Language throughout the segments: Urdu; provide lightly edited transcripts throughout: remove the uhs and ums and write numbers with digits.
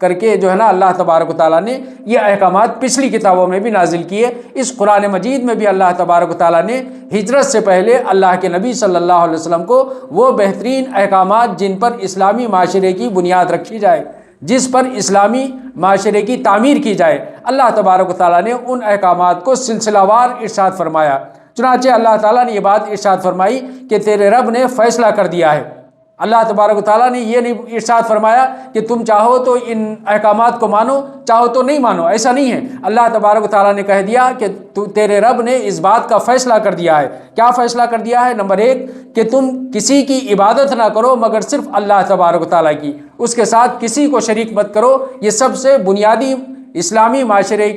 کر کے جو ہے نا اللہ تبارک و تعالیٰ نے یہ احکامات پچھلی کتابوں میں بھی نازل کیے۔ اس قرآن مجید میں بھی اللہ تبارک و تعالیٰ نے ہجرت سے پہلے اللہ کے نبی صلی اللہ علیہ وسلم کو وہ بہترین احکامات جن پر اسلامی معاشرے کی بنیاد رکھی جائے، جس پر اسلامی معاشرے کی تعمیر کی جائے، اللہ تبارک و تعالیٰ نے ان احکامات کو سلسلہ وار ارشاد فرمایا۔ چنانچہ اللہ تعالیٰ نے یہ بات ارشاد فرمائی کہ تیرے رب نے فیصلہ کر دیا ہے۔ اللہ تبارک و تعالیٰ نے یہ نہیں ارشاد فرمایا کہ تم چاہو تو ان احکامات کو مانو، چاہو تو نہیں مانو، ایسا نہیں ہے۔ اللہ تبارک و تعالیٰ نے کہہ دیا کہ تیرے رب نے اس بات کا فیصلہ کر دیا ہے۔ کیا فیصلہ کر دیا ہے؟ نمبر 1 کہ تم کسی کی عبادت نہ کرو مگر صرف اللہ تبارک و تعالیٰ کی، اس کے ساتھ کسی کو شریک مت کرو۔ یہ سب سے بنیادی اسلامی معاشرے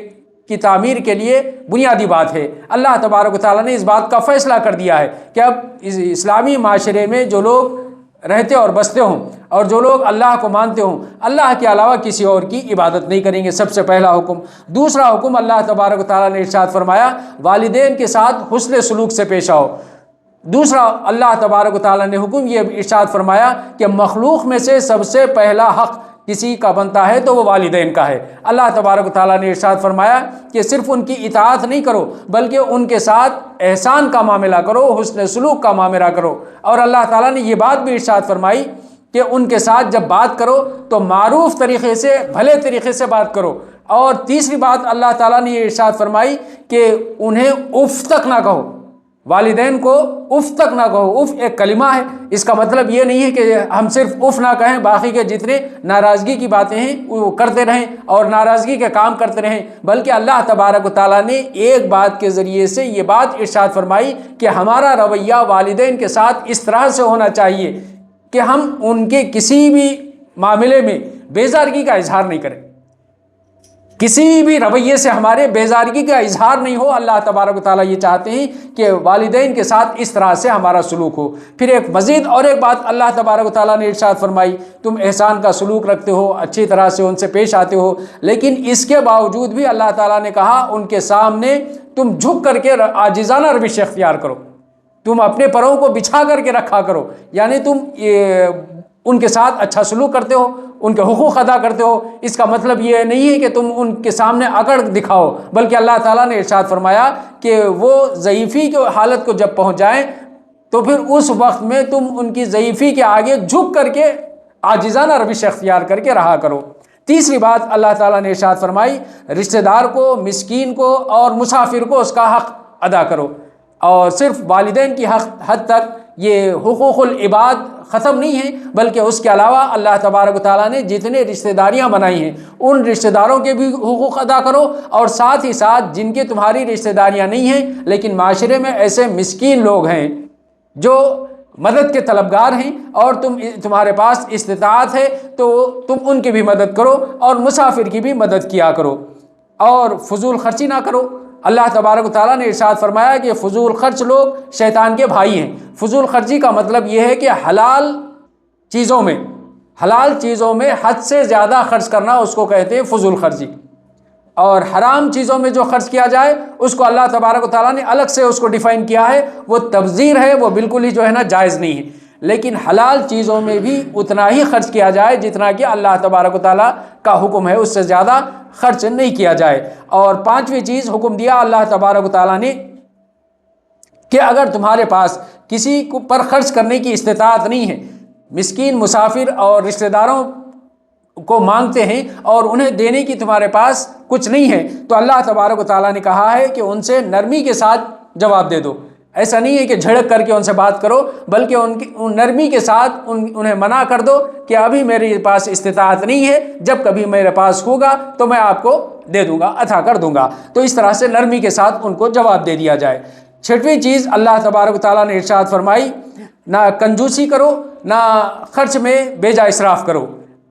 کی تعمیر کے لیے بنیادی بات ہے۔ اللہ تبارک و تعالیٰ نے اس بات کا فیصلہ کر دیا ہے کہ اب اس اسلامی معاشرے میں جو لوگ رہتے اور بستے ہوں اور جو لوگ اللہ کو مانتے ہوں، اللہ کے علاوہ کسی اور کی عبادت نہیں کریں گے۔ سب سے پہلا حکم۔ دوسرا حکم اللہ تبارک و تعالیٰ نے ارشاد فرمایا والدین کے ساتھ حسن سلوک سے پیش آؤ۔ دوسرا اللہ تبارک و تعالیٰ نے حکم یہ ارشاد فرمایا کہ مخلوق میں سے سب سے پہلا حق کسی کا بنتا ہے تو وہ والدین کا ہے۔ اللہ تبارک و تعالیٰ نے ارشاد فرمایا کہ صرف ان کی اطاعت نہیں کرو بلکہ ان کے ساتھ احسان کا معاملہ کرو، حسن سلوک کا معاملہ کرو۔ اور اللہ تعالیٰ نے یہ بات بھی ارشاد فرمائی کہ ان کے ساتھ جب بات کرو تو معروف طریقے سے، بھلے طریقے سے بات کرو۔ اور تیسری بات اللہ تعالیٰ نے یہ ارشاد فرمائی کہ انہیں اف تک نہ کہو، والدین کو اف تک نہ کہو۔ اف ایک کلمہ ہے، اس کا مطلب یہ نہیں ہے کہ ہم صرف اف نہ کہیں، باقی کے جتنے ناراضگی کی باتیں ہیں وہ کرتے رہیں اور ناراضگی کے کام کرتے رہیں، بلکہ اللہ تبارک و تعالیٰ نے ایک بات کے ذریعے سے یہ بات ارشاد فرمائی کہ ہمارا رویہ والدین کے ساتھ اس طرح سے ہونا چاہیے کہ ہم ان کے کسی بھی معاملے میں بیزارگی کا اظہار نہیں کریں، کسی بھی رویے سے ہمارے بیزارگی کا اظہار نہیں ہو۔ اللہ تبارک و تعالیٰ یہ چاہتے ہیں کہ والدین کے ساتھ اس طرح سے ہمارا سلوک ہو۔ پھر ایک مزید اور ایک بات اللہ تبارک و تعالیٰ نے ارشاد فرمائی، تم احسان کا سلوک رکھتے ہو، اچھی طرح سے ان سے پیش آتے ہو، لیکن اس کے باوجود بھی اللہ تعالیٰ نے کہا ان کے سامنے تم جھک کر کے عاجزانہ روش اختیار کرو، تم اپنے پروں کو بچھا کر کے رکھا کرو، یعنی تم ان کے ساتھ اچھا سلوک کرتے ہو، ان کے حقوق ادا کرتے ہو۔ اس کا مطلب یہ نہیں ہے کہ تم ان کے سامنے اکڑ دکھاؤ، بلکہ اللہ تعالیٰ نے ارشاد فرمایا کہ وہ ضعیفی کی حالت کو جب پہنچ جائیں تو پھر اس وقت میں تم ان کی ضعیفی کے آگے جھک کر کے عاجزانہ روش اختیار کر کے رہا کرو۔ تیسری بات اللہ تعالیٰ نے ارشاد فرمائی رشتہ دار کو، مسکین کو اور مسافر کو اس کا حق ادا کرو۔ اور صرف والدین کی حد تک یہ حقوق العباد ختم نہیں ہیں، بلکہ اس کے علاوہ اللہ تبارک و تعالیٰ نے جتنے رشتہ داریاں بنائی ہیں ان رشتہ داروں کے بھی حقوق ادا کرو، اور ساتھ ہی ساتھ جن کی تمہاری رشتہ داریاں نہیں ہیں لیکن معاشرے میں ایسے مسکین لوگ ہیں جو مدد کے طلبگار ہیں اور تمہارے پاس استطاعت ہے تو تم ان کی بھی مدد کرو اور مسافر کی بھی مدد کیا کرو، اور فضول خرچی نہ کرو۔ اللہ تبارک و تعالیٰ نے ارشاد فرمایا کہ فضول خرچ لوگ شیطان کے بھائی ہیں۔ فضول خرچی کا مطلب یہ ہے کہ حلال چیزوں میں حد سے زیادہ خرچ کرنا اس کو کہتے ہیں فضول خرچی، اور حرام چیزوں میں جو خرچ کیا جائے اس کو اللہ تبارک و تعالیٰ نے الگ سے اس کو ڈیفائن کیا ہے، وہ تبذیر ہے، وہ بالکل ہی جو ہے نا جائز نہیں ہے۔ لیکن حلال چیزوں میں بھی اتنا ہی خرچ کیا جائے جتنا کہ اللہ تبارک و تعالیٰ کا حکم ہے، اس سے زیادہ خرچ نہیں کیا جائے۔ اور پانچویں چیز حکم دیا اللہ تبارک و تعالیٰ نے کہ اگر تمہارے پاس کسی پر خرچ کرنے کی استطاعت نہیں ہے، مسکین، مسافر اور رشتہ داروں کو مانگتے ہیں اور انہیں دینے کی تمہارے پاس کچھ نہیں ہے، تو اللہ تبارک و تعالیٰ نے کہا ہے کہ ان سے نرمی کے ساتھ جواب دے دو۔ ایسا نہیں ہے کہ جھڑک کر کے ان سے بات کرو، بلکہ ان نرمی کے ساتھ انہیں منع کر دو کہ ابھی میرے پاس استطاعت نہیں ہے، جب کبھی میرے پاس ہوگا تو میں آپ کو دے دوں گا، عطا کر دوں گا۔ تو اس طرح سے نرمی کے ساتھ ان کو جواب دے دیا جائے۔ چھٹویں چیز اللہ تبارک و تعالیٰ نے ارشاد فرمائی نہ کنجوسی کرو، نہ خرچ میں بیجا اسراف کرو،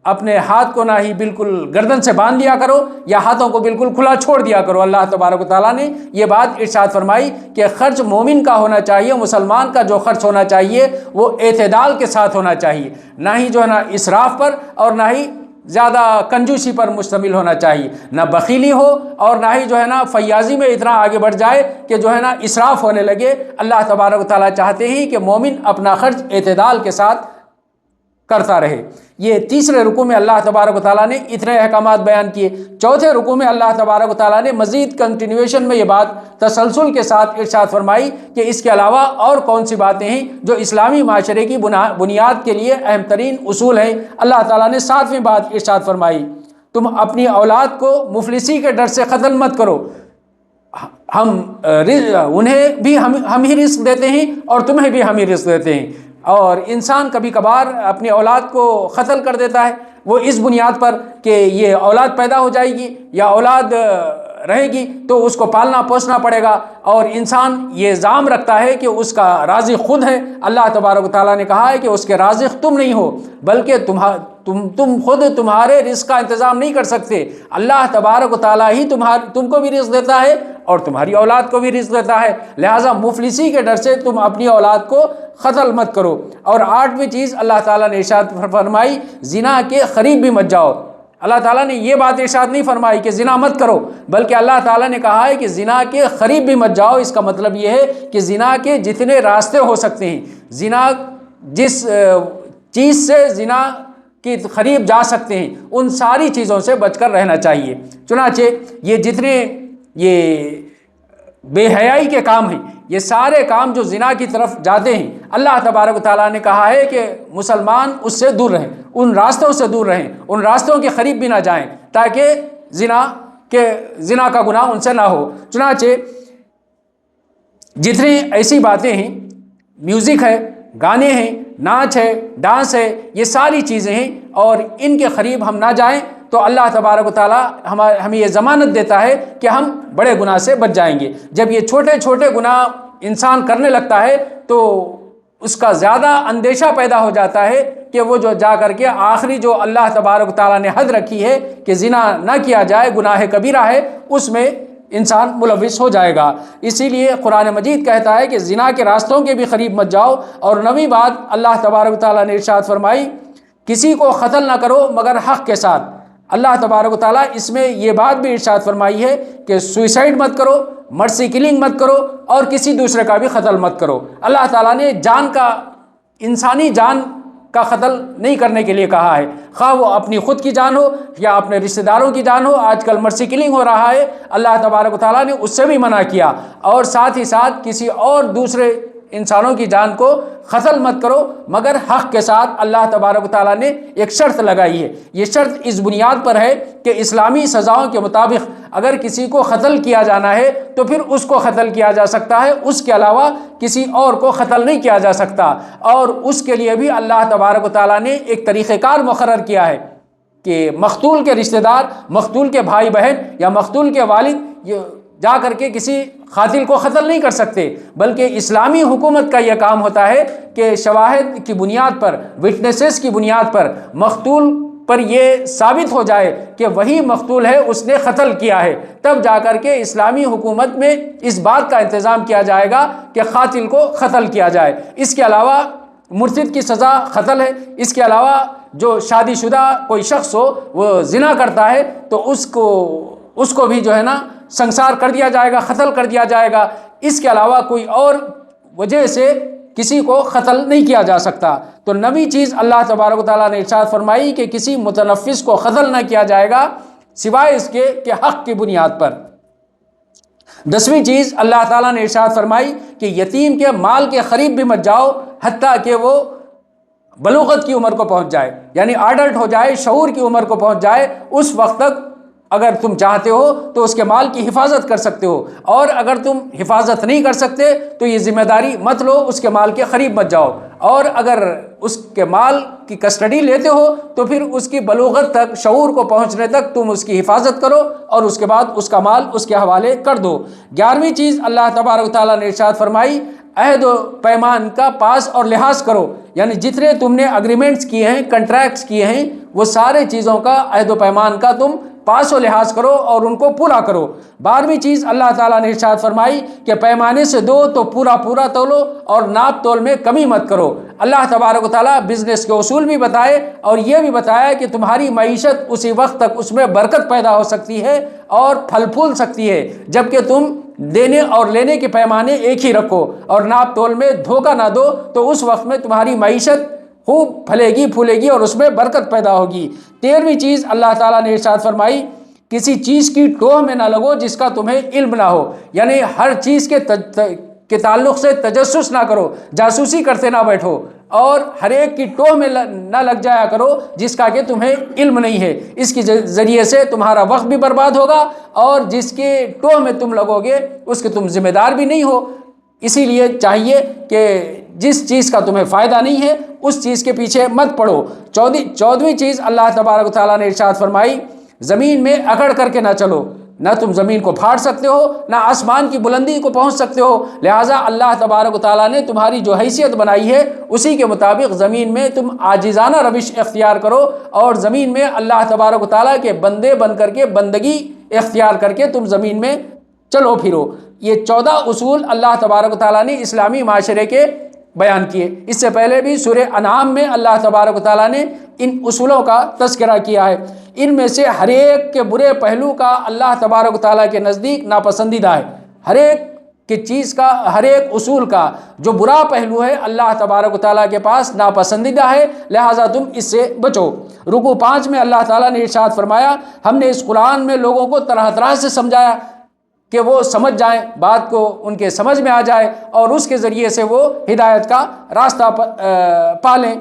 اپنے ہاتھ کو نہ ہی بالکل گردن سے باندھ لیا کرو یا ہاتھوں کو بالکل کھلا چھوڑ دیا کرو۔ اللہ تبارک و تعالیٰ نے یہ بات ارشاد فرمائی کہ خرچ مومن کا ہونا چاہیے، مسلمان کا جو خرچ ہونا چاہیے وہ اعتدال کے ساتھ ہونا چاہیے، نہ ہی جو ہے نا اسراف پر اور نہ ہی زیادہ کنجوسی پر مشتمل ہونا چاہیے، نہ بخیلی ہو اور نہ ہی جو ہے نا فیاضی میں اتنا آگے بڑھ جائے کہ جو ہے نا اسراف ہونے لگے۔ اللہ تبارک و تعالیٰ چاہتے ہیں کہ مومن اپنا خرچ اعتدال کے ساتھ کرتا رہے۔ یہ تیسرے رکوع میں اللہ تبارک و تعالیٰ نے اتنے احکامات بیان کیے۔ چوتھے رکوع میں اللہ تبارک و تعالیٰ نے مزید کنٹینیویشن میں یہ بات تسلسل کے ساتھ ارشاد فرمائی کہ اس کے علاوہ اور کون سی باتیں ہیں جو اسلامی معاشرے کی بنیاد کے لیے اہم ترین اصول ہیں۔ اللہ تعالیٰ نے ساتویں بات ارشاد فرمائی، تم اپنی اولاد کو مفلسی کے ڈر سے قتل مت کرو، انہیں بھی ہم ہی رزق دیتے ہیں اور تمہیں بھی ہم ہی رزق دیتے ہیں۔ اور انسان کبھی کبھار اپنی اولاد کو قتل کر دیتا ہے، وہ اس بنیاد پر کہ یہ اولاد پیدا ہو جائے گی یا اولاد رہے گی تو اس کو پالنا پوسنا پڑے گا، اور انسان یہ زعم رکھتا ہے کہ اس کا رازق خود ہے۔ اللہ تبارک و تعالیٰ نے کہا ہے کہ اس کے رازق تم نہیں ہو، بلکہ تم خود تمہارے رزق کا انتظام نہیں کر سکتے۔ اللہ تبارک و تعالیٰ ہی تم کو بھی رزق دیتا ہے اور تمہاری اولاد کو بھی رزق دیتا ہے، لہٰذا مفلسی کے ڈر سے تم اپنی اولاد کو قتل مت کرو۔ اور آٹھویں چیز اللہ تعالیٰ نے ارشاد فرمائی، زنا کے قریب بھی مت جاؤ۔ اللہ تعالیٰ نے یہ بات ارشاد نہیں فرمائی کہ زنا مت کرو، بلکہ اللہ تعالیٰ نے کہا ہے کہ زنا کے قریب بھی مت جاؤ۔ اس کا مطلب یہ ہے کہ زنا کے جتنے راستے ہو سکتے ہیں، زنا جس چیز سے زنا کے قریب جا سکتے ہیں، ان ساری چیزوں سے بچ کر رہنا چاہیے۔ چنانچہ یہ جتنے یہ بے حیائی کے کام ہیں، یہ سارے کام جو زنا کی طرف جاتے ہیں، اللہ تبارک و تعالیٰ نے کہا ہے کہ مسلمان اس سے دور رہیں، ان راستوں سے دور رہیں، ان راستوں کے قریب بھی نہ جائیں تاکہ زنا کا گناہ ان سے نہ ہو۔ چنانچہ جتنی ایسی باتیں ہیں، میوزک ہے، گانے ہیں، ناچ ہے، ڈانس ہے، یہ ساری چیزیں ہیں اور ان کے قریب ہم نہ جائیں تو اللہ تبارک و تعالیٰ ہمیں یہ ضمانت دیتا ہے کہ ہم بڑے گناہ سے بچ جائیں گے۔ جب یہ چھوٹے چھوٹے گناہ انسان کرنے لگتا ہے تو اس کا زیادہ اندیشہ پیدا ہو جاتا ہے کہ وہ جو جا کر کے آخری جو اللہ تبارک و تعالیٰ نے حد رکھی ہے کہ زنا نہ کیا جائے، گناہ کبیرہ ہے، اس میں انسان ملوث ہو جائے گا۔ اسی لیے قرآن مجید کہتا ہے کہ زنا کے راستوں کے بھی قریب مت جاؤ۔ اور نویں بات اللہ تبارک و تعالیٰ نے ارشاد فرمائی، کسی کو قتل نہ کرو مگر حق کے ساتھ۔ اللہ تبارک و تعالیٰ اس میں یہ بات بھی ارشاد فرمائی ہے کہ سوئسائڈ مت کرو، مرسی کلنگ مت کرو اور کسی دوسرے کا بھی قتل مت کرو۔ اللہ تعالیٰ نے انسانی جان کا قتل نہیں کرنے کے لیے کہا ہے، خواہ وہ اپنی خود کی جان ہو یا اپنے رشتہ داروں کی جان ہو۔ آج کل مرسی کلنگ ہو رہا ہے، اللہ تبارک و تعالیٰ نے اس سے بھی منع کیا، اور ساتھ ہی ساتھ کسی اور دوسرے انسانوں کی جان کو قتل مت کرو مگر حق کے ساتھ۔ اللہ تبارک و تعالیٰ نے ایک شرط لگائی ہے، یہ شرط اس بنیاد پر ہے کہ اسلامی سزاؤں کے مطابق اگر کسی کو قتل کیا جانا ہے تو پھر اس کو قتل کیا جا سکتا ہے، اس کے علاوہ کسی اور کو قتل نہیں کیا جا سکتا۔ اور اس کے لیے بھی اللہ تبارک و تعالیٰ نے ایک طریقہ کار مقرر کیا ہے کہ مقتول کے رشتہ دار، مقتول کے بھائی بہن یا مقتول کے والد جا کر کے کسی قاتل کو قتل نہیں کر سکتے، بلکہ اسلامی حکومت کا یہ کام ہوتا ہے کہ شواہد کی بنیاد پر، وٹنسز کی بنیاد پر مقتول پر یہ ثابت ہو جائے کہ وہی مقتول ہے، اس نے قتل کیا ہے، تب جا کر کے اسلامی حکومت میں اس بات کا انتظام کیا جائے گا کہ قاتل کو قتل کیا جائے۔ اس کے علاوہ مرتد کی سزا قتل ہے، اس کے علاوہ جو شادی شدہ کوئی شخص ہو وہ زنا کرتا ہے تو اس کو بھی جو ہے نا سنسار کر دیا جائے گا، قتل کر دیا جائے گا۔ اس کے علاوہ کوئی اور وجہ سے کسی کو قتل نہیں کیا جا سکتا۔ تو نویں چیز اللہ تبارک و تعالیٰ نے ارشاد فرمائی کہ کسی متنفس کو قتل نہ کیا جائے گا سوائے اس کے کہ حق کی بنیاد پر۔ 10ویں چیز اللہ تعالیٰ نے ارشاد فرمائی کہ یتیم کے مال کے قریب بھی مت جاؤ حتیٰ کہ وہ بلوغت کی عمر کو پہنچ جائے، یعنی ایڈلٹ ہو جائے، شعور کی عمر کو پہنچ جائے، اس وقت تک اگر تم چاہتے ہو تو اس کے مال کی حفاظت کر سکتے ہو، اور اگر تم حفاظت نہیں کر سکتے تو یہ ذمہ داری مت لو، اس کے مال کے قریب مت جاؤ، اور اگر اس کے مال کی کسٹڈی لیتے ہو تو پھر اس کی بلوغت تک، شعور کو پہنچنے تک تم اس کی حفاظت کرو اور اس کے بعد اس کا مال اس کے حوالے کر دو۔ 11ویں چیز اللہ تبارک و تعالیٰ نے ارشاد فرمائی، عہد و پیمان کا پاس اور لحاظ کرو، یعنی جتنے تم نے اگریمنٹس کیے ہیں، کنٹریکٹس کیے ہیں، وہ سارے چیزوں کا عہد و پیمان کا تم پاس و لحاظ کرو اور ان کو پورا کرو۔ 12ویں چیز اللہ تعالیٰ نے ارشاد فرمائی کہ پیمانے سے دو تو پورا پورا تولو اور ناپ تول میں کمی مت کرو۔ اللہ تبارک و تعالیٰ بزنس کے اصول بھی بتائے اور یہ بھی بتایا کہ تمہاری معیشت اسی وقت تک اس میں برکت پیدا ہو سکتی ہے اور پھل پھول سکتی ہے جبکہ تم دینے اور لینے کے پیمانے ایک ہی رکھو اور ناپ تول میں دھوکہ نہ دو، تو اس وقت میں تمہاری معیشت خوب پھلے گی پھولے گی اور اس میں برکت پیدا ہوگی۔ 13ویں چیز اللہ تعالیٰ نے ارشاد فرمائی، کسی چیز کی ٹوہ میں نہ لگو جس کا تمہیں علم نہ ہو، یعنی ہر چیز کے تعلق سے تجسس نہ کرو، جاسوسی کرتے نہ بیٹھو، اور ہر ایک کی ٹوہ میں نہ لگ جایا کرو جس کا کہ تمہیں علم نہیں ہے۔ اس کے ذریعے سے تمہارا وقت بھی برباد ہوگا، اور جس کے ٹوہ میں تم لگو گے اس کے تم ذمہ دار بھی نہیں ہو۔ اسی لیے چاہیے کہ جس چیز کا تمہیں فائدہ نہیں ہے اس چیز کے پیچھے مت پڑو۔ 14ویں چیز اللہ تبارک و تعالیٰ نے ارشاد فرمائی، زمین میں اکڑ کر کے نہ چلو، نہ تم زمین کو پھاڑ سکتے ہو نہ آسمان کی بلندی کو پہنچ سکتے ہو، لہٰذا اللہ تبارک و تعالیٰ نے تمہاری جو حیثیت بنائی ہے اسی کے مطابق زمین میں تم عاجزانہ روش اختیار کرو، اور زمین میں اللہ تبارک و تعالیٰ کے بندے بن کر کے بندگی اختیار کر کے تم زمین میں چلو پھرو۔ یہ 14 اصول اللہ تبارک و تعالیٰ نے اسلامی معاشرے کے بیان کیے۔ اس سے پہلے بھی سورہ انعام میں اللہ تبارک و تعالیٰ نے ان اصولوں کا تذکرہ کیا ہے۔ ان میں سے ہر ایک کے برے پہلو کا اللہ تبارک و تعالیٰ کے نزدیک ناپسندیدہ ہے۔ ہر ایک کی چیز کا، ہر ایک اصول کا جو برا پہلو ہے اللہ تبارک و تعالیٰ کے پاس ناپسندیدہ ہے، لہٰذا تم اس سے بچو۔ رکوع 5 میں اللہ تعالیٰ نے ارشاد فرمایا، ہم نے اس قرآن میں لوگوں کو طرح طرح سے سمجھایا کہ وہ سمجھ جائیں، بات کو ان کے سمجھ میں آ جائے اور اس کے ذریعے سے وہ ہدایت کا راستہ پالیں۔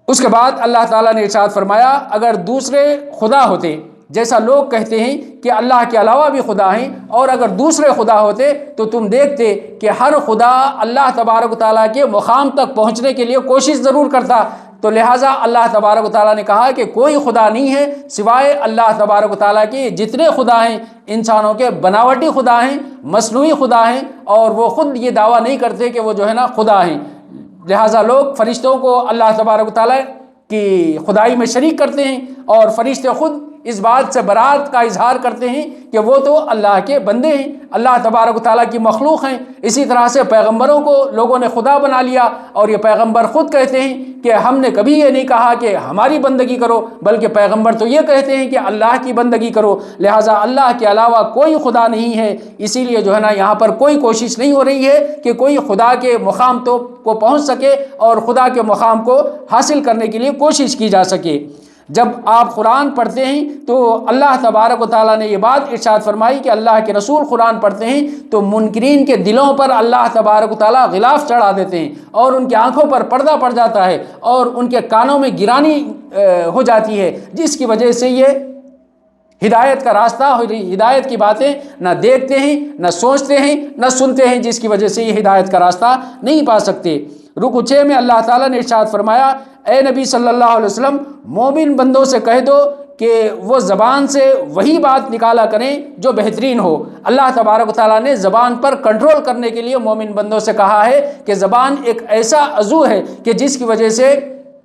اس کے بعد اللہ تعالیٰ نے ارشاد فرمایا، اگر دوسرے خدا ہوتے، جیسا لوگ کہتے ہیں کہ اللہ کے علاوہ بھی خدا ہیں، اور اگر دوسرے خدا ہوتے تو تم دیکھتے کہ ہر خدا اللہ تبارک و تعالیٰ کے مقام تک پہنچنے کے لیے کوشش ضرور کرتا۔ تو لہٰذا اللہ تبارک و تعالیٰ نے کہا کہ کوئی خدا نہیں ہے سوائے اللہ تبارک و تعالیٰ کے۔ جتنے خدا ہیں انسانوں کے بناوٹی خدا ہیں، مصنوعی خدا ہیں، اور وہ خود یہ دعویٰ نہیں کرتے کہ وہ جو ہے نا خدا ہیں۔ لہٰذا لوگ فرشتوں کو اللہ تبارک و تعالیٰ کی خدائی میں شریک کرتے ہیں، اور فرشتے خود اس بات سے برات کا اظہار کرتے ہیں کہ وہ تو اللہ کے بندے ہیں، اللہ تبارک و تعالیٰ کی مخلوق ہیں۔ اسی طرح سے پیغمبروں کو لوگوں نے خدا بنا لیا، اور یہ پیغمبر خود کہتے ہیں کہ ہم نے کبھی یہ نہیں کہا کہ ہماری بندگی کرو، بلکہ پیغمبر تو یہ کہتے ہیں کہ اللہ کی بندگی کرو۔ لہٰذا اللہ کے علاوہ کوئی خدا نہیں ہے، اسی لیے جو ہے نا یہاں پر کوئی کوشش نہیں ہو رہی ہے کہ کوئی خدا کے مقام کو پہنچ سکے اور خدا کے مقام کو حاصل کرنے کے لیے کوشش کی جا سکے۔ جب آپ قرآن پڑھتے ہیں تو اللہ تبارک و تعالیٰ نے یہ بات ارشاد فرمائی کہ اللہ کے رسول قرآن پڑھتے ہیں تو منکرین کے دلوں پر اللہ تبارک و تعالیٰ غلاف چڑھا دیتے ہیں، اور ان کی آنکھوں پر پردہ پڑ جاتا ہے، اور ان کے کانوں میں گرانی ہو جاتی ہے، جس کی وجہ سے یہ ہدایت کا راستہ، ہدایت کی باتیں نہ دیکھتے ہیں، نہ سوچتے ہیں، نہ سنتے ہیں، جس کی وجہ سے یہ ہدایت کا راستہ نہیں پا سکتے۔ رکوع 6 میں اللہ تعالیٰ نے ارشاد فرمایا، اے نبی صلی اللہ علیہ وسلم، مومن بندوں سے کہہ دو کہ وہ زبان سے وہی بات نکالا کریں جو بہترین ہو۔ اللہ تبارک و تعالیٰ نے زبان پر کنٹرول کرنے کے لیے مومن بندوں سے کہا ہے کہ زبان ایک ایسا عضو ہے کہ جس کی وجہ سے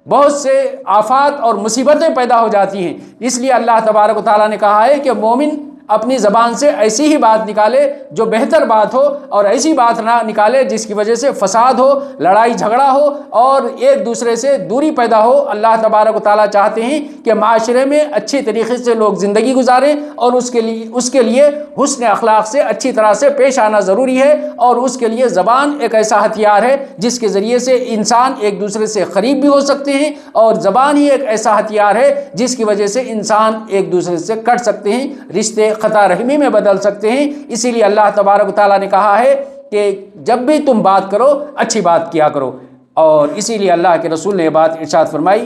بہت سے آفات اور مصیبتیں پیدا ہو جاتی ہیں، اس لیے اللہ تبارک و تعالیٰ نے کہا ہے کہ مومن اپنی زبان سے ایسی ہی بات نکالے جو بہتر بات ہو، اور ایسی بات نہ نکالے جس کی وجہ سے فساد ہو، لڑائی جھگڑا ہو اور ایک دوسرے سے دوری پیدا ہو۔ اللہ تبارک و تعالیٰ چاہتے ہیں کہ معاشرے میں اچھی طریقے سے لوگ زندگی گزاریں، اور اس کے لیے حسن اخلاق سے اچھی طرح سے پیش آنا ضروری ہے، اور اس کے لیے زبان ایک ایسا ہتھیار ہے جس کے ذریعے سے انسان ایک دوسرے سے قریب بھی ہو سکتے ہیں، اور زبان ہی ایک ایسا ہتھیار ہے جس کی وجہ سے انسان ایک دوسرے سے کٹ سکتے ہیں، رشتے قطع رحمی میں بدل سکتے ہیں۔ اسی لیے اللہ تبارک و تعالیٰ نے کہا ہے کہ جب بھی تم بات کرو اچھی بات کیا کرو، اور اسی لیے اللہ کے رسول نے یہ بات ارشاد فرمائی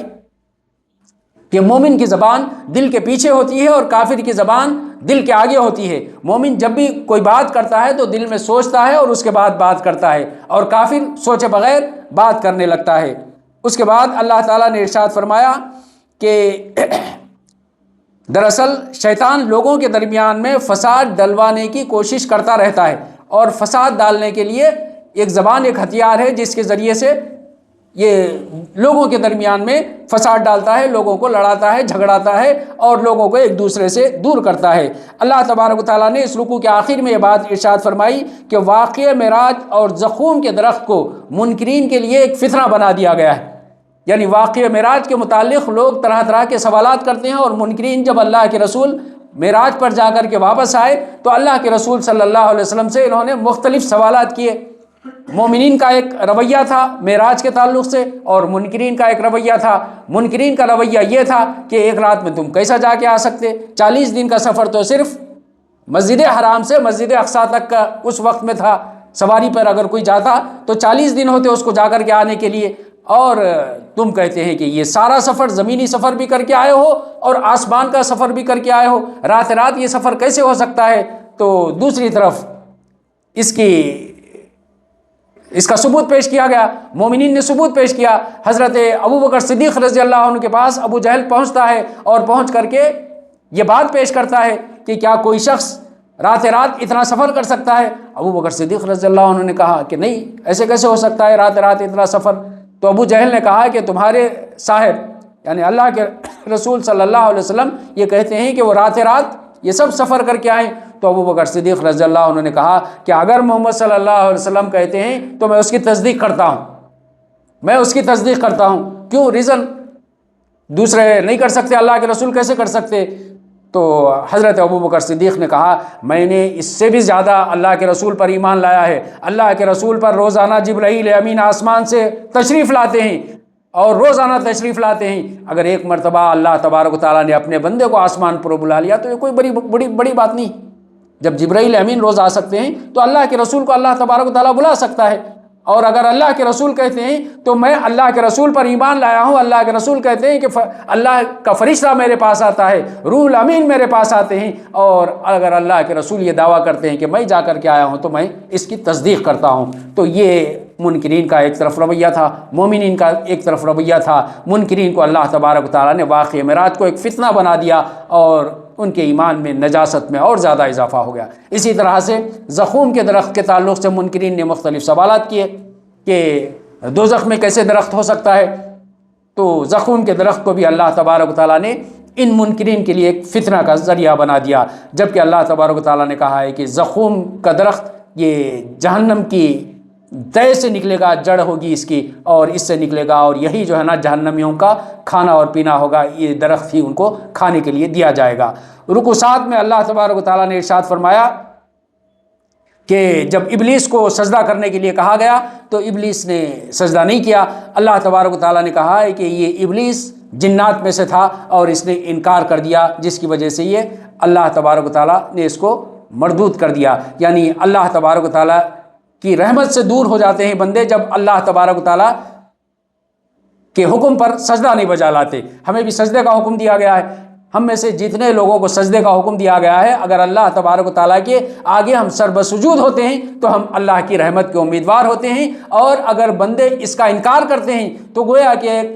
کہ مومن کی زبان دل کے پیچھے ہوتی ہے اور کافر کی زبان دل کے آگے ہوتی ہے۔ مومن جب بھی کوئی بات کرتا ہے تو دل میں سوچتا ہے اور اس کے بعد بات کرتا ہے، اور کافر سوچے بغیر بات کرنے لگتا ہے۔ اس کے بعد اللہ تعالیٰ نے ارشاد فرمایا کہ دراصل شیطان لوگوں کے درمیان میں فساد ڈلوانے کی کوشش کرتا رہتا ہے، اور فساد ڈالنے کے لیے ایک زبان ایک ہتھیار ہے جس کے ذریعے سے یہ لوگوں کے درمیان میں فساد ڈالتا ہے، لوگوں کو لڑاتا ہے، جھگڑاتا ہے، اور لوگوں کو ایک دوسرے سے دور کرتا ہے۔ اللہ تبارک و تعالیٰ نے اس رکوع کے آخر میں یہ بات ارشاد فرمائی کہ واقعہ معراج اور زقوم کے درخت کو منکرین کے لیے ایک فتنہ بنا دیا گیا ہے۔ یعنی واقعہ معراج کے متعلق لوگ طرح طرح کے سوالات کرتے ہیں، اور منکرین جب اللہ کے رسول معراج پر جا کر کے واپس آئے تو اللہ کے رسول صلی اللہ علیہ وسلم سے انہوں نے مختلف سوالات کیے مومنین کا ایک رویہ تھا معراج کے تعلق سے، اور منکرین کا ایک رویہ تھا۔ منکرین کا رویہ یہ تھا کہ ایک رات میں تم کیسا جا کے آ سکتے، 40 دن کا سفر تو صرف مسجد حرام سے مسجد اقصیٰ تک کا اس وقت میں تھا، سواری پر اگر کوئی جاتا تو 40 دن ہوتے اس کو جا کر کے آنے کے لیے، اور تم کہتے ہیں کہ یہ سارا سفر زمینی سفر بھی کر کے آئے ہو اور آسمان کا سفر بھی کر کے آئے ہو، رات رات یہ سفر کیسے ہو سکتا ہے؟ تو دوسری طرف اس کا ثبوت پیش کیا گیا، مومنین نے ثبوت پیش کیا۔ حضرت ابوبکر صدیق رضی اللہ عنہ کے پاس ابو جہل پہنچتا ہے اور پہنچ کر کے یہ بات پیش کرتا ہے کہ کیا کوئی شخص رات رات اتنا سفر کر سکتا ہے؟ ابوبکر صدیق رضی اللہ عنہ نے کہا کہ نہیں، ایسے کیسے ہو سکتا ہے رات رات اتنا سفر؟ تو ابو جہل نے کہا کہ تمہارے صاحب یعنی اللہ کے رسول صلی اللہ علیہ وسلم یہ کہتے ہیں کہ وہ رات رات یہ سب سفر کر کے آئیں۔ تو ابوبکر صدیق رضی اللہ عنہ نے کہا کہ اگر محمد صلی اللہ علیہ وسلم کہتے ہیں تو میں اس کی تصدیق کرتا ہوں، میں اس کی تصدیق کرتا ہوں۔ کیوں؟ ریزن دوسرے نہیں کر سکتے، اللہ کے رسول کیسے کر سکتے؟ تو حضرت ابوبکر صدیق نے کہا میں نے اس سے بھی زیادہ اللہ کے رسول پر ایمان لایا ہے، اللہ کے رسول پر روزانہ جبرائیل امین آسمان سے تشریف لاتے ہیں اور روزانہ تشریف لاتے ہیں۔ اگر ایک مرتبہ اللہ تبارک و تعالیٰ نے اپنے بندے کو آسمان پر بلا لیا تو یہ کوئی بڑی بات نہیں۔ جب جبرائیل امین روز آ سکتے ہیں تو اللہ کے رسول کو اللہ تبارک و تعالیٰ بلا سکتا ہے، اور اگر اللہ کے رسول کہتے ہیں تو میں اللہ کے رسول پر ایمان لایا ہوں، اللہ کے رسول کہتے ہیں کہ اللہ کا فرشتہ میرے پاس آتا ہے، روح الامین میرے پاس آتے ہیں، اور اگر اللہ کے رسول یہ دعویٰ کرتے ہیں کہ میں جا کر کے آیا ہوں تو میں اس کی تصدیق کرتا ہوں۔ تو یہ منکرین کا ایک طرف رویہ تھا، مومنین کا ایک طرف رویہ تھا۔ منکرین کو اللہ تبارک و تعالیٰ نے واقعہ معراج کو ایک فتنہ بنا دیا اور ان کے ایمان میں نجاست میں اور زیادہ اضافہ ہو گیا۔ اسی طرح سے زقوم کے درخت کے تعلق سے منکرین نے مختلف سوالات کیے کہ دوزخ میں کیسے درخت ہو سکتا ہے؟ تو زقوم کے درخت کو بھی اللہ تبارک و تعالیٰ نے ان منکرین کے لیے ایک فتنہ کا ذریعہ بنا دیا، جبکہ اللہ تبارک و تعالیٰ نے کہا ہے کہ زقوم کا درخت یہ جہنم کی تہ سے نکلے گا، جڑ ہوگی اس کی اور اس سے نکلے گا، اور یہی جو ہے نا جہنمیوں کا کھانا اور پینا ہوگا، یہ درخت ہی ان کو کھانے کے لیے دیا جائے گا۔ رکوع 7 میں اللہ تبارک و تعالیٰ نے ارشاد فرمایا کہ جب ابلیس کو سجدہ کرنے کے لیے کہا گیا تو ابلیس نے سجدہ نہیں کیا۔ اللہ تبارک و تعالیٰ نے کہا ہے کہ یہ ابلیس جنات میں سے تھا اور اس نے انکار کر دیا، جس کی وجہ سے یہ اللہ تبارک و تعالیٰ نے اس کو مردود کر دیا۔ یعنی اللہ تبارک و تعالیٰ کی رحمت سے دور ہو جاتے ہیں بندے جب اللہ تبارک و تعالیٰ کے حکم پر سجدہ نہیں بجا لاتے۔ ہمیں بھی سجدے کا حکم دیا گیا ہے، ہم میں سے جتنے لوگوں کو سجدے کا حکم دیا گیا ہے، اگر اللہ تبارک و تعالیٰ کے آگے ہم سر بسجود ہوتے ہیں تو ہم اللہ کی رحمت کے امیدوار ہوتے ہیں، اور اگر بندے اس کا انکار کرتے ہیں تو گویا کہ ایک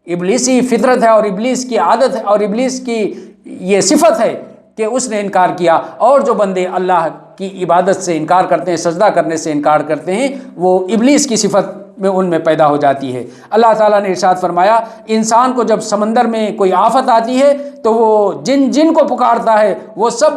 ابلیسی فطرت ہے اور ابلیس کی عادت ہے اور ابلیس کی یہ صفت ہے کہ اس نے انکار کیا۔ اور جو بندے اللہ کی عبادت سے انکار کرتے ہیں، سجدہ کرنے سے انکار کرتے ہیں، وہ ابلیس کی صفت میں ان میں پیدا ہو جاتی ہے۔ اللہ تعالیٰ نے ارشاد فرمایا انسان کو جب سمندر میں کوئی آفت آتی ہے تو وہ جن کو پکارتا ہے وہ سب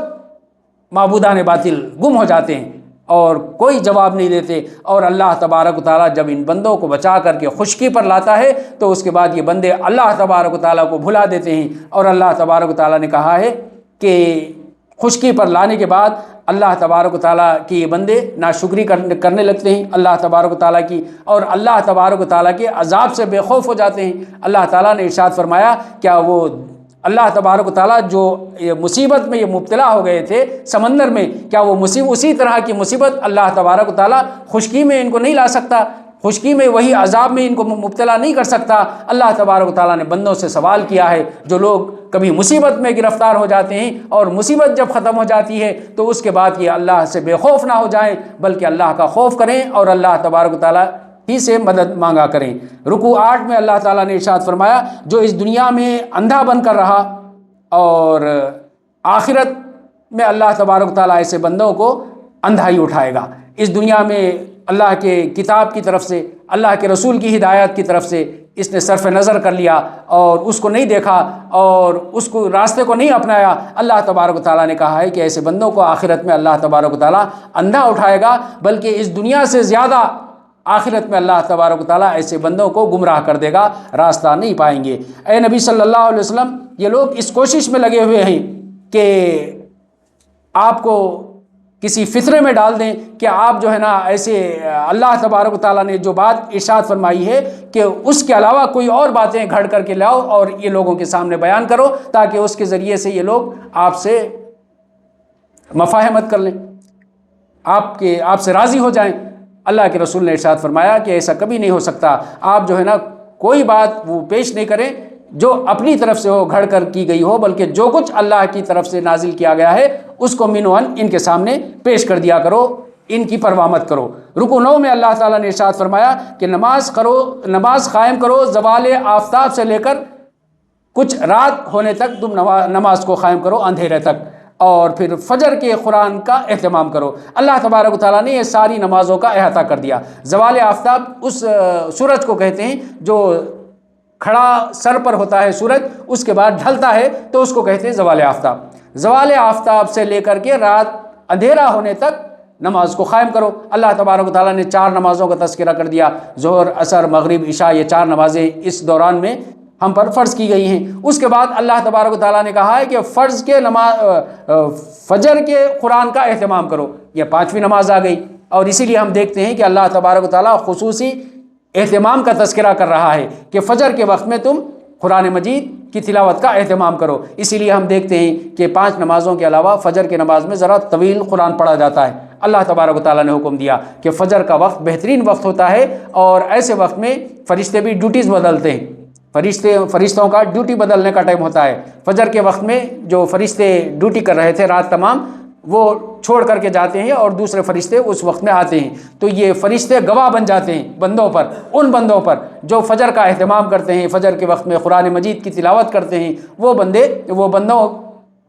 معبودان باطل گم ہو جاتے ہیں اور کوئی جواب نہیں دیتے، اور اللہ تبارک و تعالیٰ جب ان بندوں کو بچا کر کے خشکی پر لاتا ہے تو اس کے بعد یہ بندے اللہ تبارک و تعالیٰ کو بھلا دیتے ہیں، اور اللہ تبارک و تعالیٰ نے کہا ہے کہ خشکی پر لانے کے بعد اللہ تبارک و تعالیٰ کی یہ بندے ناشکری کرنے لگتے ہیں اللہ تبارک و تعالیٰ کی، اور اللہ تبارک و تعالیٰ کے عذاب سے بے خوف ہو جاتے ہیں۔ اللہ تعالیٰ نے ارشاد فرمایا کیا وہ اللہ تبارک و تعالیٰ جو مصیبت میں یہ مبتلا ہو گئے تھے سمندر میں، کیا وہ اسی طرح کی مصیبت اللہ تبارک و تعالیٰ خشکی میں ان کو نہیں لا سکتا؟ خشکی میں وہی عذاب میں ان کو مبتلا نہیں کر سکتا؟ اللہ تبارک و تعالیٰ نے بندوں سے سوال کیا ہے، جو لوگ کبھی مصیبت میں گرفتار ہو جاتے ہیں اور مصیبت جب ختم ہو جاتی ہے تو اس کے بعد یہ اللہ سے بے خوف نہ ہو جائیں بلکہ اللہ کا خوف کریں اور اللہ تبارک و تعالیٰ ہی سے مدد مانگا کریں۔ رکوع 8 میں اللہ تعالیٰ نے ارشاد فرمایا جو اس دنیا میں اندھا بن کر رہا اور آخرت میں اللہ تبارک و تعالیٰ ایسے بندوں کو اندھا ہی اٹھائے گا۔ اس دنیا میں اللہ کے کتاب کی طرف سے، اللہ کے رسول کی ہدایت کی طرف سے اس نے صرف نظر کر لیا اور اس کو نہیں دیکھا اور اس کو راستے کو نہیں اپنایا، اللہ تبارک و تعالیٰ نے کہا ہے کہ ایسے بندوں کو آخرت میں اللہ تبارک و تعالیٰ اندھا اٹھائے گا، بلکہ اس دنیا سے زیادہ آخرت میں اللہ تبارک و تعالیٰ ایسے بندوں کو گمراہ کر دے گا، راستہ نہیں پائیں گے۔ اے نبی صلی اللہ علیہ وسلم، یہ لوگ اس کوشش میں لگے ہوئے ہیں کہ آپ کو کسی فطرے میں ڈال دیں کہ آپ جو ہے نا ایسے اللہ تبارک و تعالیٰ نے جو بات ارشاد فرمائی ہے کہ اس کے علاوہ کوئی اور باتیں گھڑ کر کے لاؤ اور یہ لوگوں کے سامنے بیان کرو تاکہ اس کے ذریعے سے یہ لوگ آپ سے مفاہمت کر لیں، آپ سے راضی ہو جائیں۔ اللہ کے رسول نے ارشاد فرمایا کہ ایسا کبھی نہیں ہو سکتا، آپ جو ہے نا کوئی بات وہ پیش نہیں کریں جو اپنی طرف سے ہو، گھڑ کر کی گئی ہو، بلکہ جو کچھ اللہ کی طرف سے نازل کیا گیا ہے اس کو من و عن ان کے سامنے پیش کر دیا کرو، ان کی پرواہ مت کرو۔ رکوع 9 میں اللہ تعالیٰ نے ارشاد فرمایا کہ نماز قائم کرو زوال آفتاب سے لے کر کچھ رات ہونے تک تم نماز کو قائم کرو، اندھیرے تک، اور پھر فجر کے قرآن کا اہتمام کرو۔ اللہ تبارک و تعالیٰ نے یہ ساری نمازوں کا احاطہ کر دیا۔ زوال آفتاب اس سورج کو کہتے ہیں جو کھڑا سر پر ہوتا ہے سورج، اس کے بعد ڈھلتا ہے تو اس کو کہتے ہیں زوال آفتاب۔ زوال آفتاب سے لے کر کے رات اندھیرا ہونے تک نماز کو قائم کرو۔ اللہ تبارک و تعالیٰ نے 4 نمازوں کا تذکرہ کر دیا، ظہر، عصر، مغرب، عشاء، یہ 4 نمازیں اس دوران میں ہم پر فرض کی گئی ہیں۔ اس کے بعد اللہ تبارک و تعالیٰ نے کہا ہے کہ فجر کے قرآن کا اہتمام کرو، یہ 5ویں نماز آ گئی، اور اسی لیے ہم دیکھتے ہیں کہ اللہ تبارک و تعالیٰ خصوصی اہتمام کا تذکرہ کر رہا ہے کہ فجر کے وقت میں تم قرآن مجید کی تلاوت کا اہتمام کرو۔ اسی لیے ہم دیکھتے ہیں کہ 5 نمازوں کے علاوہ فجر کی نماز میں ذرا طویل قرآن پڑھا جاتا ہے۔ اللہ تبارک و تعالیٰ نے حکم دیا کہ فجر کا وقت بہترین وقت ہوتا ہے، اور ایسے وقت میں فرشتے بھی ڈیوٹیز بدلتے ہیں، فرشتوں کا ڈیوٹی بدلنے کا ٹائم ہوتا ہے۔ فجر کے وقت میں جو فرشتے ڈیوٹی کر رہے تھے رات تمام، وہ چھوڑ کر کے جاتے ہیں اور دوسرے فرشتے اس وقت میں آتے ہیں، تو یہ فرشتے گواہ بن جاتے ہیں بندوں پر، ان بندوں پر جو فجر کا اہتمام کرتے ہیں، فجر کے وقت میں قرآن مجید کی تلاوت کرتے ہیں، وہ بندوں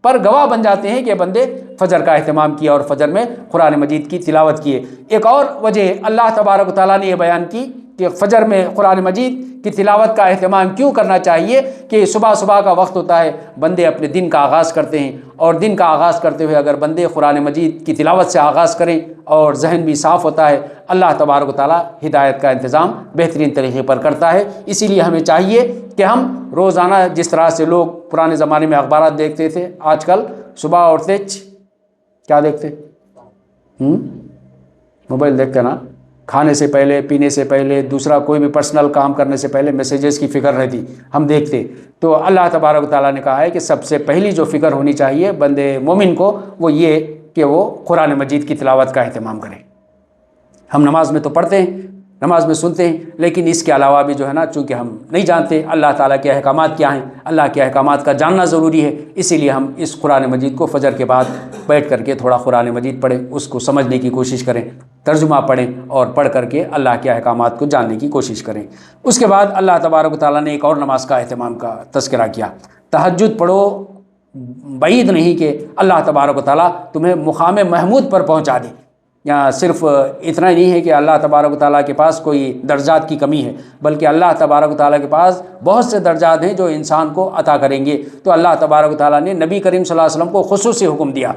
پر گواہ بن جاتے ہیں کہ بندے فجر کا اہتمام کیا اور فجر میں قرآن مجید کی تلاوت کیے۔ ایک اور وجہ اللہ تبارک و تعالیٰ نے یہ بیان کی کہ فجر میں قرآن مجید کی تلاوت کا اہتمام کیوں کرنا چاہیے، کہ صبح کا وقت ہوتا ہے، بندے اپنے دن کا آغاز کرتے ہیں، اور دن کا آغاز کرتے ہوئے اگر بندے قرآن مجید کی تلاوت سے آغاز کریں اور ذہن بھی صاف ہوتا ہے، اللہ تبارک و تعالیٰ ہدایت کا انتظام بہترین طریقے پر کرتا ہے۔ اسی لیے ہمیں چاہیے کہ ہم روزانہ جس طرح سے لوگ پرانے زمانے میں اخبارات دیکھتے تھے، آج کل صبح اٹھتے کیا دیکھتے؟ موبائل دیکھتے نا، کھانے سے پہلے، پینے سے پہلے، دوسرا کوئی بھی پرسنل کام کرنے سے پہلے میسیجز کی فکر رہتی، ہم دیکھتے۔ تو اللہ تبارک و تعالیٰ نے کہا ہے کہ سب سے پہلی جو فکر ہونی چاہیے بندے مومن کو، وہ یہ کہ وہ قرآن مجید کی تلاوت کا اہتمام کرے۔ ہم نماز میں تو پڑھتے ہیں، نماز میں سنتے ہیں، لیکن اس کے علاوہ بھی جو ہے نا، چونکہ ہم نہیں جانتے اللہ تعالیٰ کے احکامات کیا ہیں، اللہ کے احکامات کا جاننا ضروری ہے، اسی لیے ہم اس قرآن مجید کو فجر کے بعد بیٹھ کر کے تھوڑا قرآن مجید پڑھیں، اس کو سمجھنے کی کوشش کریں، ترجمہ پڑھیں اور پڑھ کر کے اللہ کے احکامات کو جاننے کی کوشش کریں۔ اس کے بعد اللہ تبارک و تعالیٰ نے ایک اور نماز کا اہتمام کا تذکرہ کیا، تہجد پڑھو، بعید نہیں کہ اللہ تبارک و تعالیٰ تمہیں مقام محمود پر پہنچا دے۔ یہاں صرف اتنا ہی نہیں ہے کہ اللہ تبارک و تعالیٰ کے پاس کوئی درجات کی کمی ہے، بلکہ اللہ تبارک و تعالیٰ کے پاس بہت سے درجات ہیں جو انسان کو عطا کریں گے۔ تو اللہ تبارک و تعالیٰ نے نبی کریم صلی اللہ علیہ وسلم کو خصوصی حکم دیا،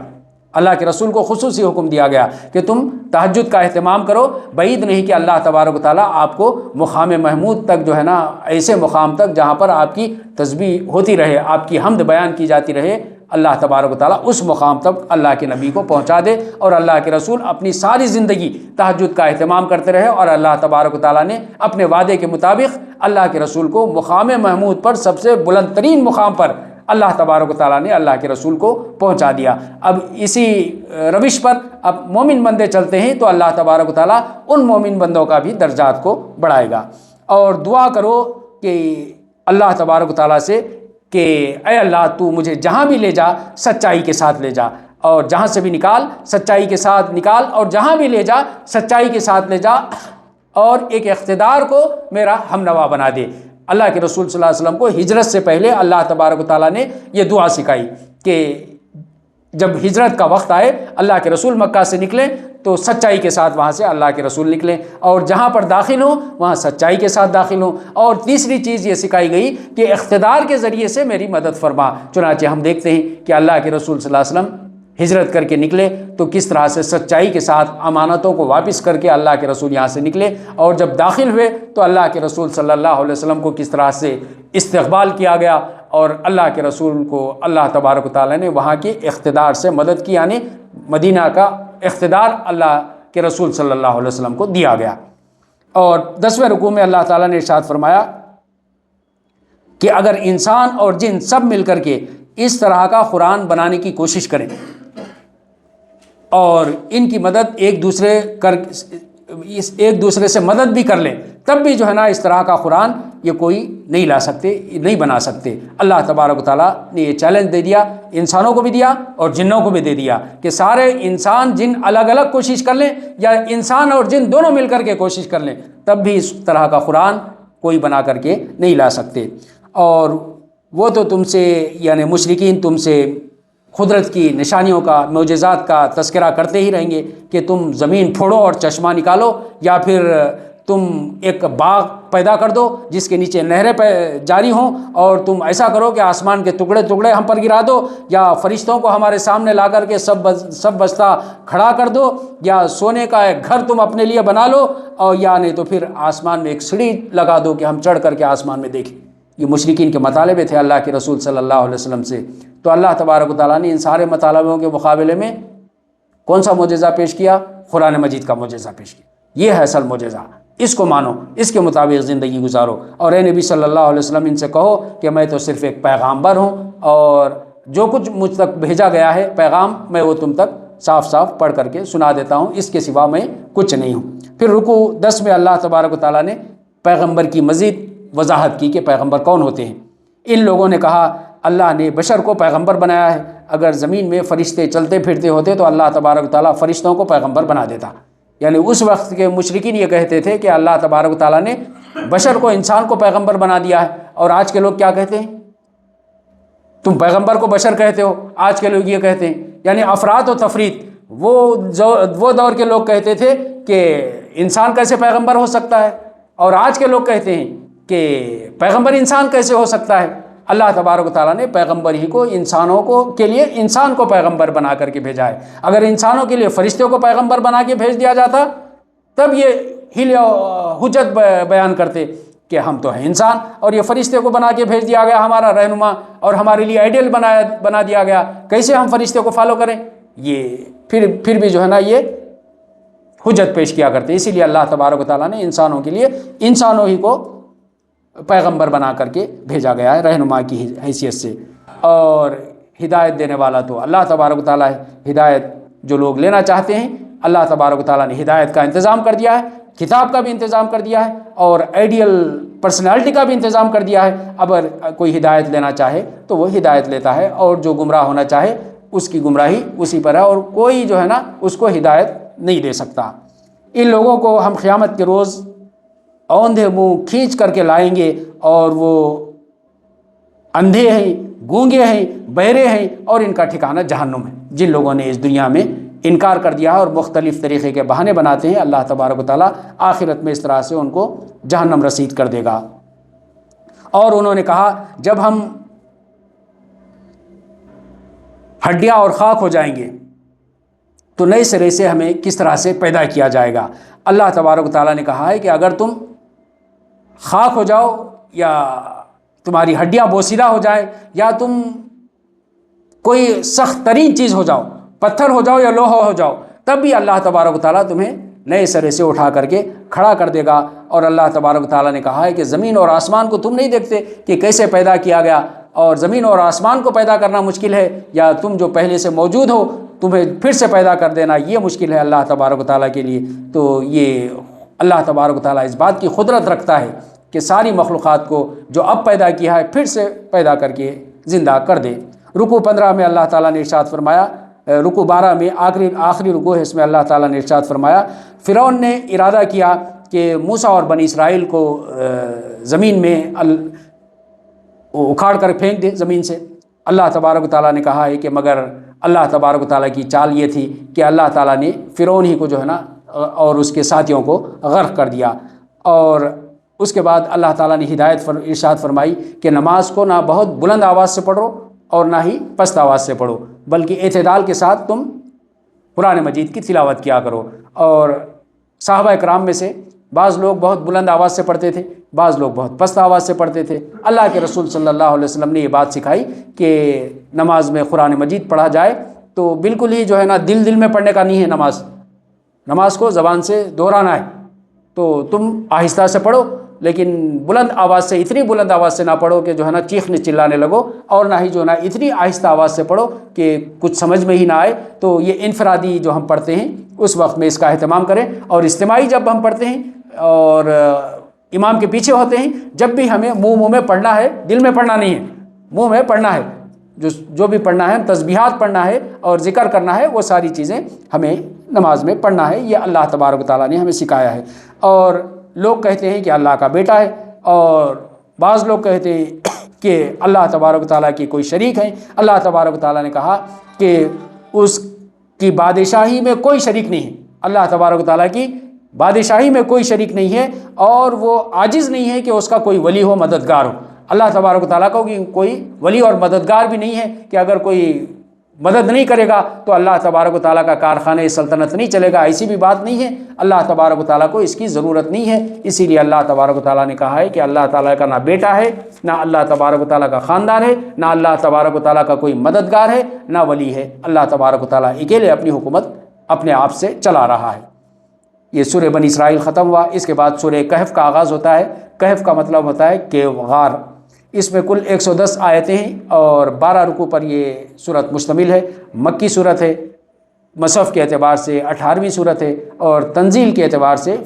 اللہ کے رسول کو خصوصی حکم دیا گیا کہ تم تہجد کا اہتمام کرو۔ بعید نہیں کہ اللہ تبارک و تعالیٰ آپ کو مقام محمود تک جو ہے نا، ایسے مقام تک جہاں پر آپ کی تسبیح ہوتی رہے، آپ کی حمد بیان کی جاتی رہے، اللہ تبارک و تعالیٰ اس مقام تک اللہ کے نبی کو پہنچا دے، اور اللہ کے رسول اپنی ساری زندگی تہجد کا اہتمام کرتے رہے، اور اللہ تبارک و تعالیٰ نے اپنے وعدے کے مطابق اللہ کے رسول کو مقام محمود پر، سب سے بلند ترین مقام پر اللہ تبارک و تعالیٰ نے اللہ کے رسول کو پہنچا دیا۔ اب اسی روش پر اب مومن بندے چلتے ہیں تو اللہ تبارک و تعالیٰ ان مومن بندوں کا بھی درجات کو بڑھائے گا۔ اور دعا کرو کہ اللہ تبارک و تعالیٰ سے کہ اے اللہ تو مجھے جہاں بھی لے جا سچائی کے ساتھ لے جا، اور جہاں سے بھی نکال سچائی کے ساتھ نکال، اور جہاں بھی لے جا سچائی کے ساتھ لے جا، اور ایک اقتدار کو میرا ہمنوا بنا دے۔ اللہ کے رسول صلی اللہ علیہ وسلم کو ہجرت سے پہلے اللہ تبارک و تعالیٰ نے یہ دعا سکھائی کہ جب ہجرت کا وقت آئے، اللہ کے رسول مکہ سے نکلیں تو سچائی کے ساتھ وہاں سے اللہ کے رسول نکلیں، اور جہاں پر داخل ہوں وہاں سچائی کے ساتھ داخل ہوں۔ اور تیسری چیز یہ سکھائی گئی کہ اقتدار کے ذریعے سے میری مدد فرما۔ چنانچہ ہم دیکھتے ہیں کہ اللہ کے رسول صلی اللہ علیہ وسلم ہجرت کر کے نکلے تو کس طرح سے سچائی کے ساتھ امانتوں کو واپس کر کے اللہ کے رسول یہاں سے نکلے، اور جب داخل ہوئے تو اللہ کے رسول صلی اللہ علیہ وسلم کو کس طرح سے استقبال کیا گیا، اور اللہ کے رسول کو اللہ تبارک و تعالیٰ نے وہاں کے اقتدار سے مدد کی، یعنی مدینہ کا اقتدار اللہ کے رسول صلی اللہ علیہ وسلم کو دیا گیا۔ اور 10ویں رکوع میں اللہ تعالیٰ نے ارشاد فرمایا کہ اگر انسان اور جن سب مل کر کے اس طرح کا قرآن بنانے کی کوشش کریں اور ان کی مدد ایک دوسرے سے مدد بھی کر لیں، تب بھی جو ہے نا اس طرح کا قرآن یہ کوئی نہیں لا سکتے، نہیں بنا سکتے۔ اللہ تبارک و تعالیٰ نے یہ چیلنج دے دیا، انسانوں کو بھی دیا اور جنوں کو بھی دے دیا کہ سارے انسان جن الگ الگ کوشش کر لیں یا انسان اور جن دونوں مل کر کے کوشش کر لیں، تب بھی اس طرح کا قرآن کوئی بنا کر کے نہیں لا سکتے۔ اور وہ تو تم سے یعنی مشرکین تم سے قدرت کی نشانیوں کا، معجزات کا تذکرہ کرتے ہی رہیں گے کہ تم زمین پھوڑو اور چشمہ نکالو، یا پھر تم ایک باغ پیدا کر دو جس کے نیچے نہریں جاری ہوں، اور تم ایسا کرو کہ آسمان کے ٹکڑے ٹکڑے ہم پر گرا دو، یا فرشتوں کو ہمارے سامنے لا کر کے سب بستہ کھڑا کر دو، یا سونے کا ایک گھر تم اپنے لیے بنا لو، اور یا نہیں تو پھر آسمان میں ایک سیڑھی لگا دو کہ ہم چڑھ کر کے آسمان میں دیکھیں۔ یہ مشرکین کے مطالبے تھے اللہ کے رسول صلی اللہ علیہ وسلم سے۔ تو اللہ تبارک و تعالیٰ نے ان سارے مطالبوں کے مقابلے میں کون سا معجزہ پیش کیا؟ قرآن مجید کا معجزہ پیش کیا۔ یہ ہے اصل معجزہ، اس کو مانو، اس کے مطابق زندگی گزارو۔ اور اے نبی صلی اللہ علیہ وسلم ان سے کہو کہ میں تو صرف ایک پیغامبر ہوں، اور جو کچھ مجھ تک بھیجا گیا ہے پیغام، میں وہ تم تک صاف صاف پڑھ کر کے سنا دیتا ہوں، اس کے سوا میں کچھ نہیں ہوں۔ پھر رکوع 10 میں اللہ تبارک و تعالیٰ نے پیغمبر کی مزید وضاحت کی کہ پیغمبر کون ہوتے ہیں۔ ان لوگوں نے کہا اللہ نے بشر کو پیغمبر بنایا ہے، اگر زمین میں فرشتے چلتے پھرتے ہوتے تو اللہ تبارک و تعالیٰ فرشتوں کو پیغمبر بنا دیتا۔ یعنی اس وقت کے مشرکین یہ کہتے تھے کہ اللہ تبارک و تعالیٰ نے بشر کو، انسان کو پیغمبر بنا دیا ہے، اور آج کے لوگ کیا کہتے ہیں؟ تم پیغمبر کو بشر کہتے ہو، آج کے لوگ یہ کہتے ہیں، یعنی افراد و تفرید۔ وہ دور کے لوگ کہتے تھے کہ انسان کیسے پیغمبر ہو سکتا ہے، اور آج کے لوگ کہتے ہیں کہ پیغمبر انسان کیسے ہو سکتا ہے۔ اللہ تبارک و تعالیٰ نے پیغمبر ہی کو انسانوں کو کے لیے انسان کو پیغمبر بنا کر کے بھیجا ہے۔ اگر انسانوں کے لیے فرشتوں کو پیغمبر بنا کے بھیج دیا جاتا تب یہ حجت بیان کرتے کہ ہم تو ہیں انسان، اور یہ فرشتے کو بنا کے بھیج دیا گیا ہمارا رہنما، اور ہمارے لیے آئیڈیل بنا دیا گیا، کیسے ہم فرشتے کو فالو کریں؟ یہ پھر بھی جو ہے نا یہ حجت پیش کیا کرتے۔ اسی لیے اللہ تبارک و تعالیٰ نے انسانوں کے لیے انسانوں ہی کو پیغمبر بنا کر کے بھیجا گیا ہے رہنما کی حیثیت سے۔ اور ہدایت دینے والا تو اللہ تبارک و تعالیٰ ہے۔ ہدایت جو لوگ لینا چاہتے ہیں، اللہ تبارک و تعالیٰ نے ہدایت کا انتظام کر دیا ہے، کتاب کا بھی انتظام کر دیا ہے، اور آئیڈیل پرسنالٹی کا بھی انتظام کر دیا ہے۔ اگر کوئی ہدایت لینا چاہے تو وہ ہدایت لیتا ہے، اور جو گمراہ ہونا چاہے اس کی گمراہی اسی پر ہے، اور کوئی جو ہے نا اس کو ہدایت نہیں دے سکتا۔ ان لوگوں کو ہم قیامت کے روز اوندھے منہ کھینچ کر کے لائیں گے، اور وہ اندھے ہیں، گونگے ہیں، بہرے ہیں، اور ان کا ٹھکانہ جہنم ہے۔ جن لوگوں نے اس دنیا میں انکار کر دیا اور مختلف طریقے کے بہانے بناتے ہیں، اللہ تبارک و تعالیٰ آخرت میں اس طرح سے ان کو جہنم رسید کر دے گا۔ اور انہوں نے کہا جب ہم ہڈیاں اور خاک ہو جائیں گے تو نئے سرے سے ہمیں کس طرح سے پیدا کیا جائے گا؟ اللہ تبارک و تعالیٰ نے کہا ہے کہ اگر تم خاک ہو جاؤ، یا تمہاری ہڈیاں بوسیدہ ہو جائے، یا تم کوئی سخت ترین چیز ہو جاؤ، پتھر ہو جاؤ یا لوہا ہو جاؤ، تب بھی اللہ تبارک و تعالیٰ تمہیں نئے سرے سے اٹھا کر کے کھڑا کر دے گا۔ اور اللہ تبارک و تعالیٰ نے کہا ہے کہ زمین اور آسمان کو تم نہیں دیکھتے کہ کیسے پیدا کیا گیا، اور زمین اور آسمان کو پیدا کرنا مشکل ہے، یا تم جو پہلے سے موجود ہو تمہیں پھر سے پیدا کر دینا یہ مشکل ہے اللہ تبارک و تعالیٰ کے لیے۔ تو یہ اللہ تبارک و تعالیٰ اس بات کی قدرت رکھتا ہے کہ ساری مخلوقات کو جو اب پیدا کیا ہے پھر سے پیدا کر کے زندہ کر دے۔ رکوع 15 میں اللہ تعالیٰ نے ارشاد فرمایا، رکوع 12 میں آخری رکوع ہے، اس میں اللہ تعالیٰ نے ارشاد فرمایا فرعون نے ارادہ کیا کہ موسیٰ اور بنی اسرائیل کو زمین میں اکھاڑ کر پھینک دے زمین سے۔ اللہ تبارک و تعالیٰ نے کہا ہے کہ مگر اللہ تبارک و تعالیٰ کی چال یہ تھی کہ اللہ تعالیٰ نے فرعون ہی کو جو ہے نا اور اس کے ساتھیوں کو غرق کر دیا۔ اور اس کے بعد اللہ تعالیٰ نے ہدایت ارشاد فرمائی کہ نماز کو نہ بہت بلند آواز سے پڑھو اور نہ ہی پست آواز سے پڑھو، بلکہ اعتدال کے ساتھ تم قرآن مجید کی تلاوت کیا کرو۔ اور صحابہ کرام میں سے بعض لوگ بہت بلند آواز سے پڑھتے تھے، بعض لوگ بہت پست آواز سے پڑھتے تھے۔ اللہ کے رسول صلی اللہ علیہ وسلم نے یہ بات سکھائی کہ نماز میں قرآن مجید پڑھا جائے تو بالکل ہی جو ہے نا دل میں پڑھنے کا نہیں ہے نماز کو زبان سے دہرانا ہے، تو تم آہستہ سے پڑھو، لیکن بلند آواز سے، اتنی بلند آواز سے نہ پڑھو کہ جو ہے نا چیخنے چلانے لگو، اور نہ ہی جو ہے نا اتنی آہستہ آواز سے پڑھو کہ کچھ سمجھ میں ہی نہ آئے۔ تو یہ انفرادی جو ہم پڑھتے ہیں اس وقت میں اس کا اہتمام کریں، اور اجتماعی جب ہم پڑھتے ہیں اور امام کے پیچھے ہوتے ہیں، جب بھی ہمیں منہ میں پڑھنا ہے، دل میں پڑھنا نہیں ہے، منہ میں پڑھنا ہے، جو بھی پڑھنا ہے، تسبیحات پڑھنا ہے اور ذکر کرنا ہے، وہ ساری چیزیں ہمیں نماز میں پڑھنا ہے۔ یہ اللہ تبارک و تعالیٰ نے ہمیں سکھایا ہے۔ اور لوگ کہتے ہیں کہ اللہ کا بیٹا ہے، اور بعض لوگ کہتے ہیں کہ اللہ تبارک و تعالیٰ کی کوئی شریک ہے۔ اللہ تبارک و تعالیٰ نے کہا کہ اس کی بادشاہی میں کوئی شریک نہیں ہے، اللہ تبارک و تعالیٰ کی بادشاہی میں کوئی شریک نہیں ہے، اور وہ عاجز نہیں ہے کہ اس کا کوئی ولی ہو، مددگار ہو۔ اللہ تبارک و تعالیٰ کو کوئی ولی اور مددگار بھی نہیں ہے کہ اگر کوئی مدد نہیں کرے گا تو اللہ تبارک و تعالیٰ کا کارخانہ سلطنت نہیں چلے گا، ایسی بھی بات نہیں ہے۔ اللہ تبارک و تعالیٰ کو اس کی ضرورت نہیں ہے، اسی لیے اللہ تبارک و تعالیٰ نے کہا ہے کہ اللہ تعالیٰ کا نہ بیٹا ہے، نہ اللہ تبارک و تعالیٰ کا خاندان ہے، نہ اللہ تبارک و تعالیٰ کا کوئی مددگار ہے، نہ ولی ہے۔ اللہ تبارک و تعالیٰ اکیلے اپنی حکومت اپنے آپ سے چلا رہا ہے۔ یہ سورہ بنی اسرائیل ختم ہوا، اس کے بعد سورہ کہف کا آغاز ہوتا ہے۔ کہف کا مطلب ہوتا ہے کہ غار۔ اس میں کل 110 آیتیں ہیں اور 12 رکوع پر یہ سورت مشتمل ہے۔ مکی سورت ہے، مصحف کے اعتبار سے 18ویں سورت ہے، اور تنزیل کے اعتبار سے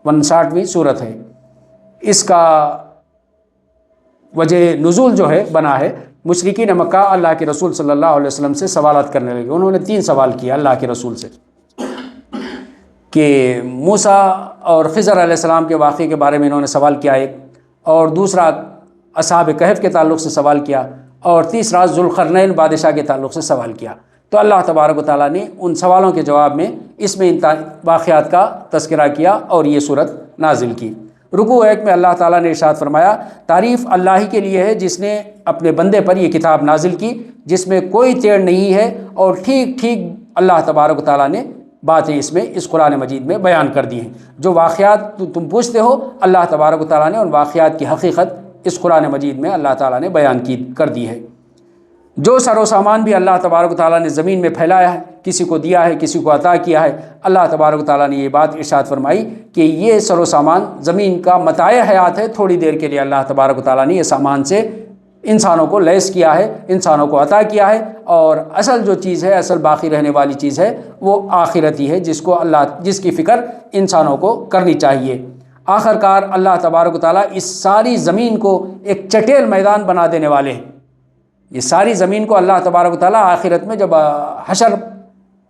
59ویں سورت ہے۔ اس کا وجہ نزول جو ہے بنا ہے، مشرکین مکہ اللہ کے رسول صلی اللہ علیہ وسلم سے سوالات کرنے لگے۔ انہوں نے 3 سوال کیا اللہ کے رسول سے کہ موسیٰ اور خضر علیہ السلام کے واقعے کے بارے میں انہوں نے سوال کیا ایک، اور دوسرا اصحاب کہف کے تعلق سے سوال کیا، اور تیسرا ذوالقرنین بادشاہ کے تعلق سے سوال کیا۔ تو اللہ تبارک و تعالیٰ نے ان سوالوں کے جواب میں اس میں ان واقعات کا تذکرہ کیا اور یہ صورت نازل کی۔ رکوع 1 میں اللہ تعالیٰ نے ارشاد فرمایا، تعریف اللہ ہی کے لیے ہے جس نے اپنے بندے پر یہ کتاب نازل کی جس میں کوئی تیڑ نہیں ہے، اور ٹھیک ٹھیک اللہ تبارک و تعالیٰ نے باتیں اس قرآن مجید میں بیان کر دی ہیں۔ جو واقعات تم پوچھتے ہو، اللہ تبارک و تعالیٰ نے ان واقعات کی حقیقت اس قرآن مجید میں اللہ تعالیٰ نے بیان کر دی ہے۔ جو سر و سامان بھی اللہ تبارک و تعالیٰ نے زمین میں پھیلایا ہے، کسی کو دیا ہے، کسی کو عطا کیا ہے، اللہ تبارک و تعالیٰ نے یہ بات ارشاد فرمائی کہ یہ سر و سامان زمین کا متاع حیات ہے، تھوڑی دیر کے لیے اللہ تبارک و تعالیٰ نے یہ سامان سے انسانوں کو لیس کیا ہے، انسانوں کو عطا کیا ہے، اور اصل جو چیز ہے، اصل باقی رہنے والی چیز ہے، وہ آخرتی ہے، جس کی فکر انسانوں کو کرنی چاہیے۔ آخرکار اللہ تبارک و تعالیٰ اس ساری زمین کو ایک چٹیل میدان بنا دینے والے ہیں۔ یہ ساری زمین کو اللہ تبارک و تعالیٰ آخرت میں جب حشر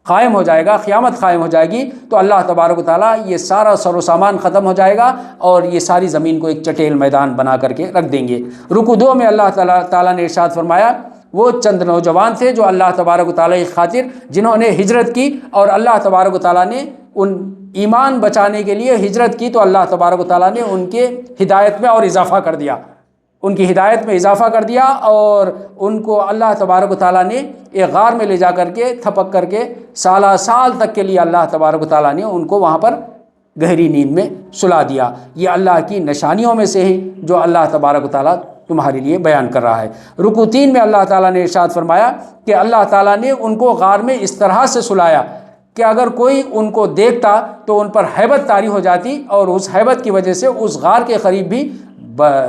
قائم ہو جائے گا، قیامت قائم ہو جائے گی، تو اللہ تبارک و تعالیٰ یہ سارا سر و سامان ختم ہو جائے گا اور یہ ساری زمین کو ایک چٹیل میدان بنا کر کے رکھ دیں گے۔ رکوع 2 میں اللہ تعالیٰ نے ارشاد فرمایا، وہ چند نوجوان تھے جو اللہ تبارک و تعالیٰ کی خاطر جنہوں نے ہجرت کی، اور اللہ تبارک و تعالیٰ نے ان ایمان بچانے کے لیے ہجرت کی، تو اللہ تبارک و تعالیٰ نے ان کے ہدایت میں اور اضافہ کر دیا، ان کی ہدایت میں اضافہ کر دیا، اور ان کو اللہ تبارک و تعالیٰ نے ایک غار میں لے جا کر کے تھپک کر کے سال تک کے لیے اللہ تبارک و تعالیٰ نے ان کو وہاں پر گہری نیند میں سلا دیا۔ یہ اللہ کی نشانیوں میں سے ہے جو اللہ تبارک و تعالیٰ تمہارے لیے بیان کر رہا ہے۔ رکوع 3 میں اللہ تعالیٰ نے ارشاد فرمایا کہ اللہ تعالیٰ نے ان کو غار میں اس طرح سے سلایا کہ اگر کوئی ان کو دیکھتا تو ان پر ہیبت طاری ہو جاتی، اور اس ہیبت کی وجہ سے اس غار کے قریب بھی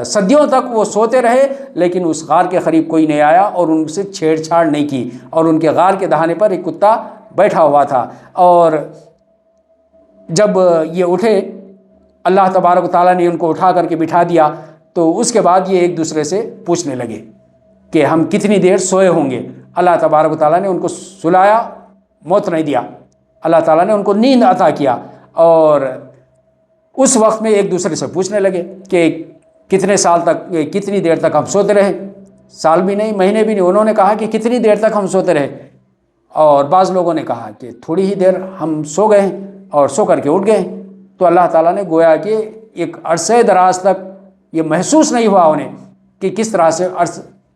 صدیوں تک وہ سوتے رہے، لیکن اس غار کے قریب کوئی نہیں آیا اور ان سے چھیڑ چھاڑ نہیں کی، اور ان کے غار کے دہانے پر ایک کتا بیٹھا ہوا تھا۔ اور جب یہ اٹھے، اللہ تبارک و تعالیٰ نے ان کو اٹھا کر کے بٹھا دیا، تو اس کے بعد یہ ایک دوسرے سے پوچھنے لگے کہ ہم کتنی دیر سوئے ہوں گے۔ اللہ تبارک و تعالیٰ نے ان کو سلایا، موت نہیں دیا، اللہ تعالیٰ نے ان کو نیند عطا کیا، اور اس وقت میں ایک دوسرے سے پوچھنے لگے کہ کتنے سال تک، کتنی دیر تک ہم سوتے رہے، سال بھی نہیں، مہینے بھی نہیں۔ انہوں نے کہا کہ کتنی دیر تک ہم سوتے رہے، اور بعض لوگوں نے کہا کہ تھوڑی ہی دیر ہم سو گئے ہیں اور سو کر کے اٹھ گئے۔ تو اللہ تعالیٰ نے گویا کہ ایک عرصے دراز تک یہ محسوس نہیں ہوا انہیں کہ کس طرح سے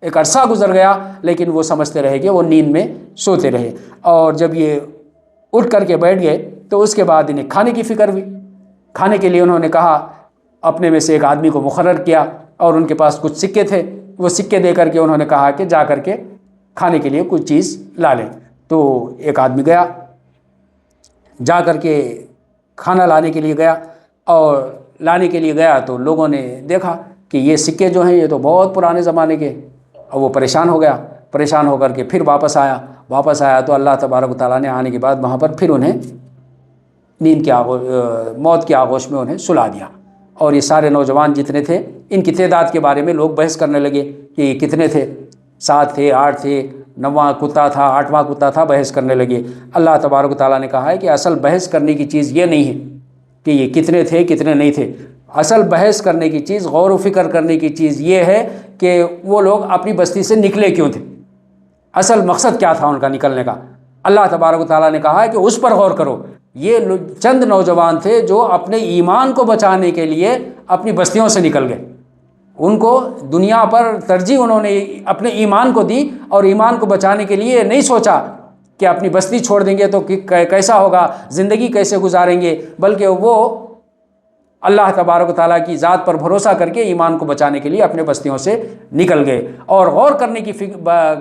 ایک عرصہ گزر گیا، لیکن وہ سمجھتے رہے کہ وہ نیند میں سوتے رہے۔ اور جب یہ اٹھ کر کے بیٹھ گئے تو اس کے بعد انہیں کھانے کی فکر ہوئی۔ کھانے کے لیے انہوں نے کہا، اپنے میں سے ایک آدمی کو مقرر کیا، اور ان کے پاس کچھ سکے تھے، وہ سکے دے کر کے انہوں نے کہا کہ جا کر کے کھانے کے لیے کچھ چیز لا لیں۔ تو ایک آدمی گیا، جا کر کے کھانا لانے کے لیے گیا، اور لانے کے لیے گیا تو لوگوں نے دیکھا کہ یہ سکے جو ہیں یہ تو بہت پرانے زمانے کے، اور وہ پریشان ہو گیا۔ پریشان ہو کر کے پھر واپس آیا تو اللہ تبارک و تعالیٰ نے آنے کے بعد وہاں پر پھر انہیں نیند کے موت کے آغوش میں انہیں سلا دیا۔ اور یہ سارے نوجوان جتنے تھے، ان کی تعداد کے بارے میں لوگ بحث کرنے لگے کہ یہ کتنے تھے، 7 تھے، 8 تھے، 9واں کتا تھا، 8واں کتا تھا، بحث کرنے لگے۔ اللہ تبارک و تعالیٰ نے کہا ہے کہ اصل بحث کرنے کی چیز یہ نہیں ہے کہ یہ کتنے تھے کتنے نہیں تھے، اصل بحث کرنے کی چیز، غور و فکر کرنے کی چیز یہ ہے کہ وہ لوگ اپنی بستی سے نکلے کیوں تھے، اصل مقصد کیا تھا ان کا نکلنے کا۔ اللہ تبارک و تعالیٰ نے کہا ہے کہ اس پر غور کرو۔ یہ چند نوجوان تھے جو اپنے ایمان کو بچانے کے لیے اپنی بستیوں سے نکل گئے، ان کو دنیا پر ترجیح انہوں نے اپنے ایمان کو دی، اور ایمان کو بچانے کے لیے نہیں سوچا کہ اپنی بستی چھوڑ دیں گے تو کیسا ہوگا، زندگی کیسے گزاریں گے، بلکہ وہ اللہ تبارک و تعالیٰ کی ذات پر بھروسہ کر کے ایمان کو بچانے کے لیے اپنے بستیوں سے نکل گئے۔ اور غور کرنے کی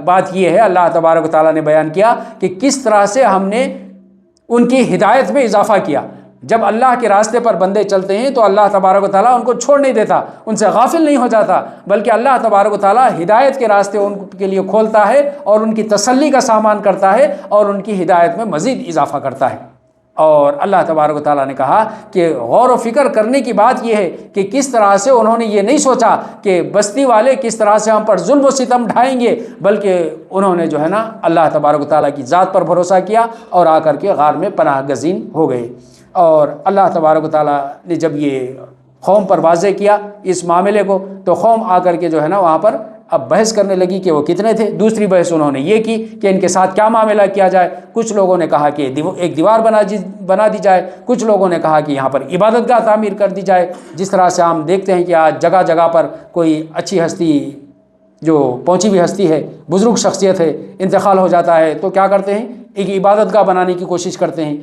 بات یہ ہے، اللہ تبارک و تعالیٰ نے بیان کیا کہ کس طرح سے ہم نے ان کی ہدایت میں اضافہ کیا۔ جب اللہ کے راستے پر بندے چلتے ہیں تو اللہ تبارک و تعالیٰ ان کو چھوڑ نہیں دیتا، ان سے غافل نہیں ہو جاتا، بلکہ اللہ تبارک و تعالیٰ ہدایت کے راستے ان کے لیے کھولتا ہے، اور ان کی تسلی کا سامان کرتا ہے، اور ان کی ہدایت میں مزید اضافہ کرتا ہے۔ اور اللہ تبارک و تعالیٰ نے کہا کہ غور و فکر کرنے کی بات یہ ہے کہ کس طرح سے انہوں نے یہ نہیں سوچا کہ بستی والے کس طرح سے ہم پر ظلم و ستم ڈھائیں گے، بلکہ انہوں نے جو ہے نا اللہ تبارک و تعالیٰ کی ذات پر بھروسہ کیا، اور آ کر کے غار میں پناہ گزین ہو گئے۔ اور اللہ تبارک و تعالیٰ نے جب یہ قوم پر واضح کیا اس معاملے کو، تو قوم آ کر کے جو ہے نا وہاں پر اب بحث کرنے لگی کہ وہ کتنے تھے۔ دوسری بحث انہوں نے یہ کی کہ ان کے ساتھ کیا معاملہ کیا جائے۔ کچھ لوگوں نے کہا کہ ایک دیوار بنا دی جائے، کچھ لوگوں نے کہا کہ یہاں پر عبادت گاہ تعمیر کر دی جائے۔ جس طرح سے ہم دیکھتے ہیں کہ آج جگہ جگہ پر کوئی اچھی ہستی، جو پہنچی ہوئی ہستی ہے، بزرگ شخصیت ہے، انتقال ہو جاتا ہے تو کیا کرتے ہیں، ایک عبادت گاہ بنانے کی کوشش کرتے ہیں۔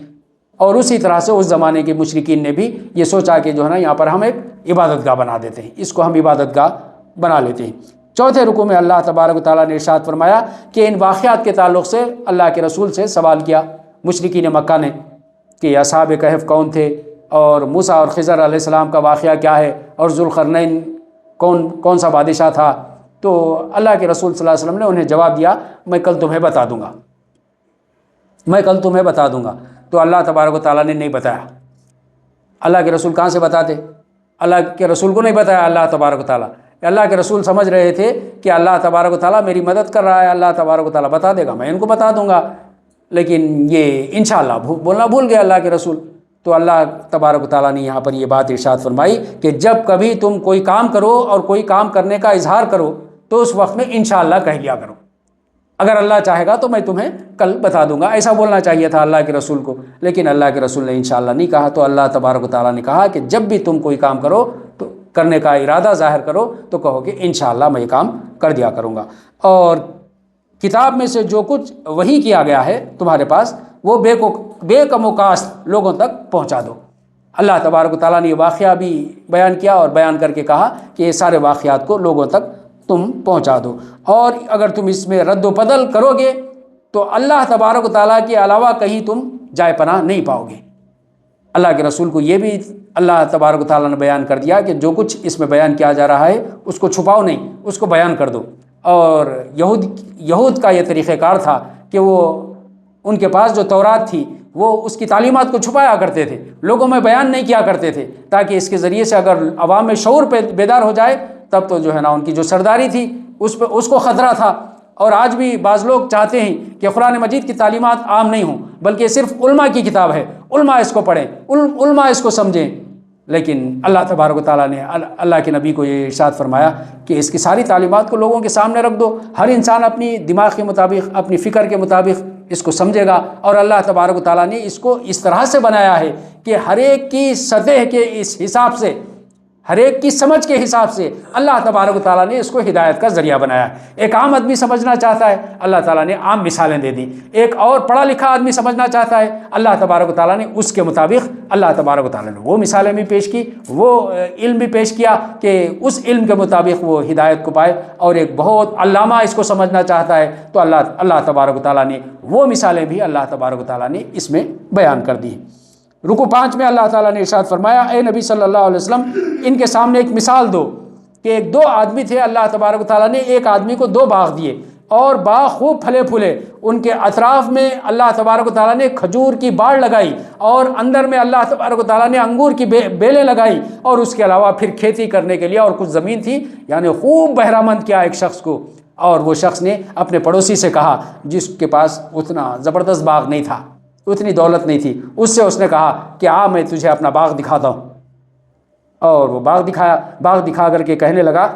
اور اسی طرح سے اس زمانے کے مشرکین نے بھی یہ سوچا کہ جو ہے نا یہاں پر ہم ایک عبادت گاہ بنا دیتے ہیں، اس کو ہم عبادت گاہ بنا لیتے ہیں۔ چوتھے رکوع میں اللہ تبارک و تعالیٰ نے ارشاد فرمایا کہ ان واقعات کے تعلق سے اللہ کے رسول سے سوال کیا مشرکین مکہ نے کہ اصحاب کہف کون تھے، اور موسیٰ اور خضر علیہ السلام کا واقعہ کیا ہے، اور ذوالقرنین کون سا بادشاہ تھا۔ تو اللہ کے رسول صلی اللہ علیہ وسلم نے انہیں جواب دیا، میں کل تمہیں بتا دوں گا۔ تو اللہ تبارک و تعالیٰ نے نہیں بتایا۔ اللہ کے رسول کہاں سے بتاتے؟ اللہ کے رسول کو نہیں بتایا اللہ تبارک و تعالیٰ۔ اللہ کے رسول سمجھ رہے تھے کہ اللہ تبارک و تعالیٰ میری مدد کر رہا ہے، اللہ تبارک و تعالیٰ بتا دے گا، میں ان کو بتا دوں گا۔ لیکن یہ انشاءاللہ بولنا بھول گیا اللہ کے رسول۔ تو اللہ تبارک و تعالیٰ نے یہاں پر یہ بات ارشاد فرمائی کہ جب کبھی تم کوئی کام کرو اور کوئی کام کرنے کا اظہار کرو تو اس وقت میں انشاءاللہ کہہ لیا کرو، اگر اللہ چاہے گا تو میں تمہیں کل بتا دوں گا، ایسا بولنا چاہیے تھا اللہ کے رسول کو، لیکن اللہ کے رسول نے انشاءاللہ نہیں کہا۔ تو اللہ تبارک و تعالیٰ نے کہا کہ جب بھی تم کوئی کام کرو تو کرنے کا ارادہ ظاہر کرو تو کہو کہ انشاءاللہ میں یہ کام کر دیا کروں گا، اور کتاب میں سے جو کچھ وحی کیا گیا ہے تمہارے پاس وہ بے کم و کاست لوگوں تک پہنچا دو۔ اللہ تبارک و تعالیٰ نے یہ واقعہ بھی بیان کیا، اور بیان کر کے کہا کہ یہ سارے واقعات کو لوگوں تک تم پہنچا دو، اور اگر تم اس میں رد و بدل کرو گے تو اللہ تبارک و تعالیٰ کے علاوہ کہیں تم جائے پناہ نہیں پاؤ گے۔ اللہ کے رسول کو یہ بھی اللہ تبارک و تعالیٰ نے بیان کر دیا کہ جو کچھ اس میں بیان کیا جا رہا ہے اس کو چھپاؤ نہیں، اس کو بیان کر دو۔ اور یہود کا یہ طریقہ کار تھا کہ وہ ان کے پاس جو تورات تھی وہ اس کی تعلیمات کو چھپایا کرتے تھے، لوگوں میں بیان نہیں کیا کرتے تھے، تاکہ اس کے ذریعے سے اگر عوام میں شعور بیدار ہو جائے تب تو جو ہے نا ان کی جو سرداری تھی اس کو خطرہ تھا۔ اور آج بھی بعض لوگ چاہتے ہیں کہ قرآن مجید کی تعلیمات عام نہیں ہوں، بلکہ صرف علماء کی کتاب ہے، علماء اس کو پڑھیں، علماء اس کو سمجھیں۔ لیکن اللہ تبارک و تعالیٰ نے اللہ کے نبی کو یہ ارشاد فرمایا کہ اس کی ساری تعلیمات کو لوگوں کے سامنے رکھ دو، ہر انسان اپنی دماغ کے مطابق، اپنی فکر کے مطابق اس کو سمجھے گا۔ اور اللہ تبارک و تعالیٰ نے اس کو اس طرح سے بنایا ہے کہ ہر ایک کی سطح کے اس حساب سے، ہر ایک کی سمجھ کے حساب سے اللہ تبارک و تعالیٰ نے اس کو ہدایت کا ذریعہ بنایا ہے۔ ایک عام آدمی سمجھنا چاہتا ہے، اللہ تعالیٰ نے عام مثالیں دے دی۔ ایک اور پڑھا لکھا آدمی سمجھنا چاہتا ہے، اللہ تبارک و تعالیٰ نے اس کے مطابق اللہ تبارک و تعالیٰ نے وہ مثالیں بھی پیش کی، وہ علم بھی پیش کیا کہ اس علم کے مطابق وہ ہدایت کو پائے۔ اور ایک بہت علامہ اس کو سمجھنا چاہتا ہے تو اللہ تبارک و تعالیٰ نے وہ مثالیں بھی اللہ تبارک و تعالیٰ نے اس میں بیان کر دی۔ رکوع 5 میں اللہ تعالیٰ نے ارشاد فرمایا، اے نبی صلی اللہ علیہ وسلم ان کے سامنے ایک مثال دو کہ ایک دو آدمی تھے، اللہ تبارک و تعالیٰ نے ایک آدمی کو 2 باغ دیے اور باغ خوب پھلے پھولے، ان کے اطراف میں اللہ تبارک و تعالیٰ نے کھجور کی باڑ لگائی اور اندر میں اللہ تبارک و تعالیٰ نے انگور کی بیلیں لگائی، اور اس کے علاوہ پھر کھیتی کرنے کے لیے اور کچھ زمین تھی، یعنی خوب بہرامند کیا ایک شخص کو۔ اور وہ شخص نے اپنے پڑوسی سے کہا جس کے پاس اتنا زبردست باغ نہیں تھا، اتنی دولت نہیں تھی، اس نے کہا کہ میں تجھے اپنا باغ دکھاتا ہوں۔ اور وہ باغ دکھا کر کے کہنے لگا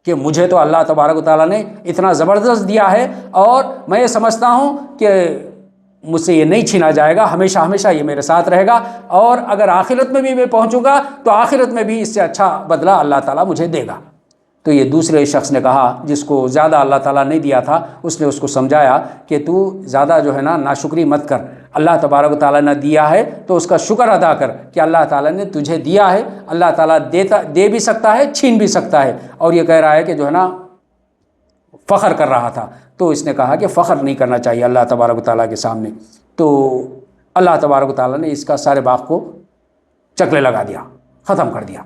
کہ مجھے تو اللہ تبارک و تعالیٰ نے اتنا زبردست دیا ہے اور میں یہ سمجھتا ہوں کہ مجھ سے یہ نہیں چھینا جائے گا، ہمیشہ ہمیشہ یہ میرے ساتھ رہے گا، اور اگر آخرت میں بھی میں پہنچوں گا تو آخرت میں بھی اس سے اچھا بدلہ اللہ تعالیٰ مجھے دے گا۔ تو یہ دوسرے شخص نے کہا جس کو زیادہ اللہ تعالیٰ نہیں دیا تھا، اس نے اس کو سمجھایا کہ تو زیادہ جو ہے نا ناشکری مت کر، اللہ تبارک و تعالیٰ نے دیا ہے تو اس کا شکر ادا کر کہ اللہ تعالیٰ نے تجھے دیا ہے، اللہ تعالیٰ دے بھی سکتا ہے، چھین بھی سکتا ہے۔ اور یہ کہہ رہا ہے کہ جو ہے نا فخر کر رہا تھا، تو اس نے کہا کہ فخر نہیں کرنا چاہیے اللہ تبارک و تعالیٰ کے سامنے۔ تو اللہ تبارک و تعالیٰ نے اس کا سارے باغ کو چکلے لگا دیا، ختم کر دیا۔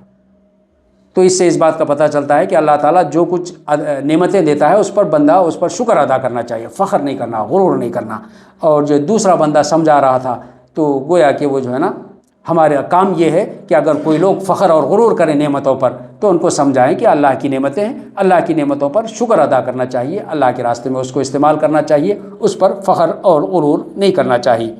تو اس سے اس بات کا پتہ چلتا ہے کہ اللہ تعالیٰ جو کچھ نعمتیں دیتا ہے اس پر بندہ اس پر شکر ادا کرنا چاہیے، فخر نہیں کرنا، غرور نہیں کرنا۔ اور جو دوسرا بندہ سمجھا رہا تھا تو گویا کہ وہ جو ہے نا ہمارا کام یہ ہے کہ اگر کوئی لوگ فخر اور غرور کریں نعمتوں پر تو ان کو سمجھائیں کہ اللہ کی نعمتیں ہیں، اللہ کی نعمتوں پر شکر ادا کرنا چاہیے، اللہ کے راستے میں اس کو استعمال کرنا چاہیے، اس پر فخر اور غرور نہیں کرنا چاہیے۔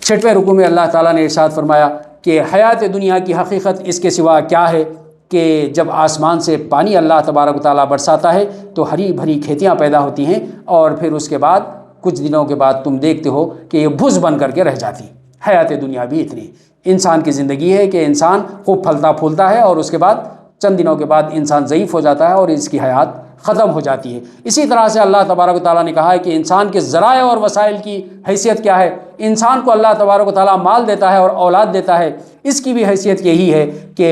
6ویں رکوع میں اللہ تعالیٰ نے ارشاد فرمایا کہ حیات دنیا کی حقیقت اس کے سوا کیا ہے کہ جب آسمان سے پانی اللہ تبارک و تعالیٰ برساتا ہے تو ہری بھری کھیتیاں پیدا ہوتی ہیں، اور پھر اس کے بعد کچھ دنوں کے بعد تم دیکھتے ہو کہ یہ بھس بن کر کے رہ جاتی۔ حیات دنیا بھی اتنی انسان کی زندگی ہے کہ انسان خوب پھلتا پھولتا ہے اور اس کے بعد چند دنوں کے بعد انسان ضعیف ہو جاتا ہے اور اس کی حیات ختم ہو جاتی ہے۔ اسی طرح سے اللہ تبارک و تعالیٰ نے کہا ہے کہ انسان کے ذرائع اور وسائل کی حیثیت کیا ہے۔ انسان کو اللہ تبارک و تعالیٰ مال دیتا ہے اور اولاد دیتا ہے، اس کی بھی حیثیت یہی ہے کہ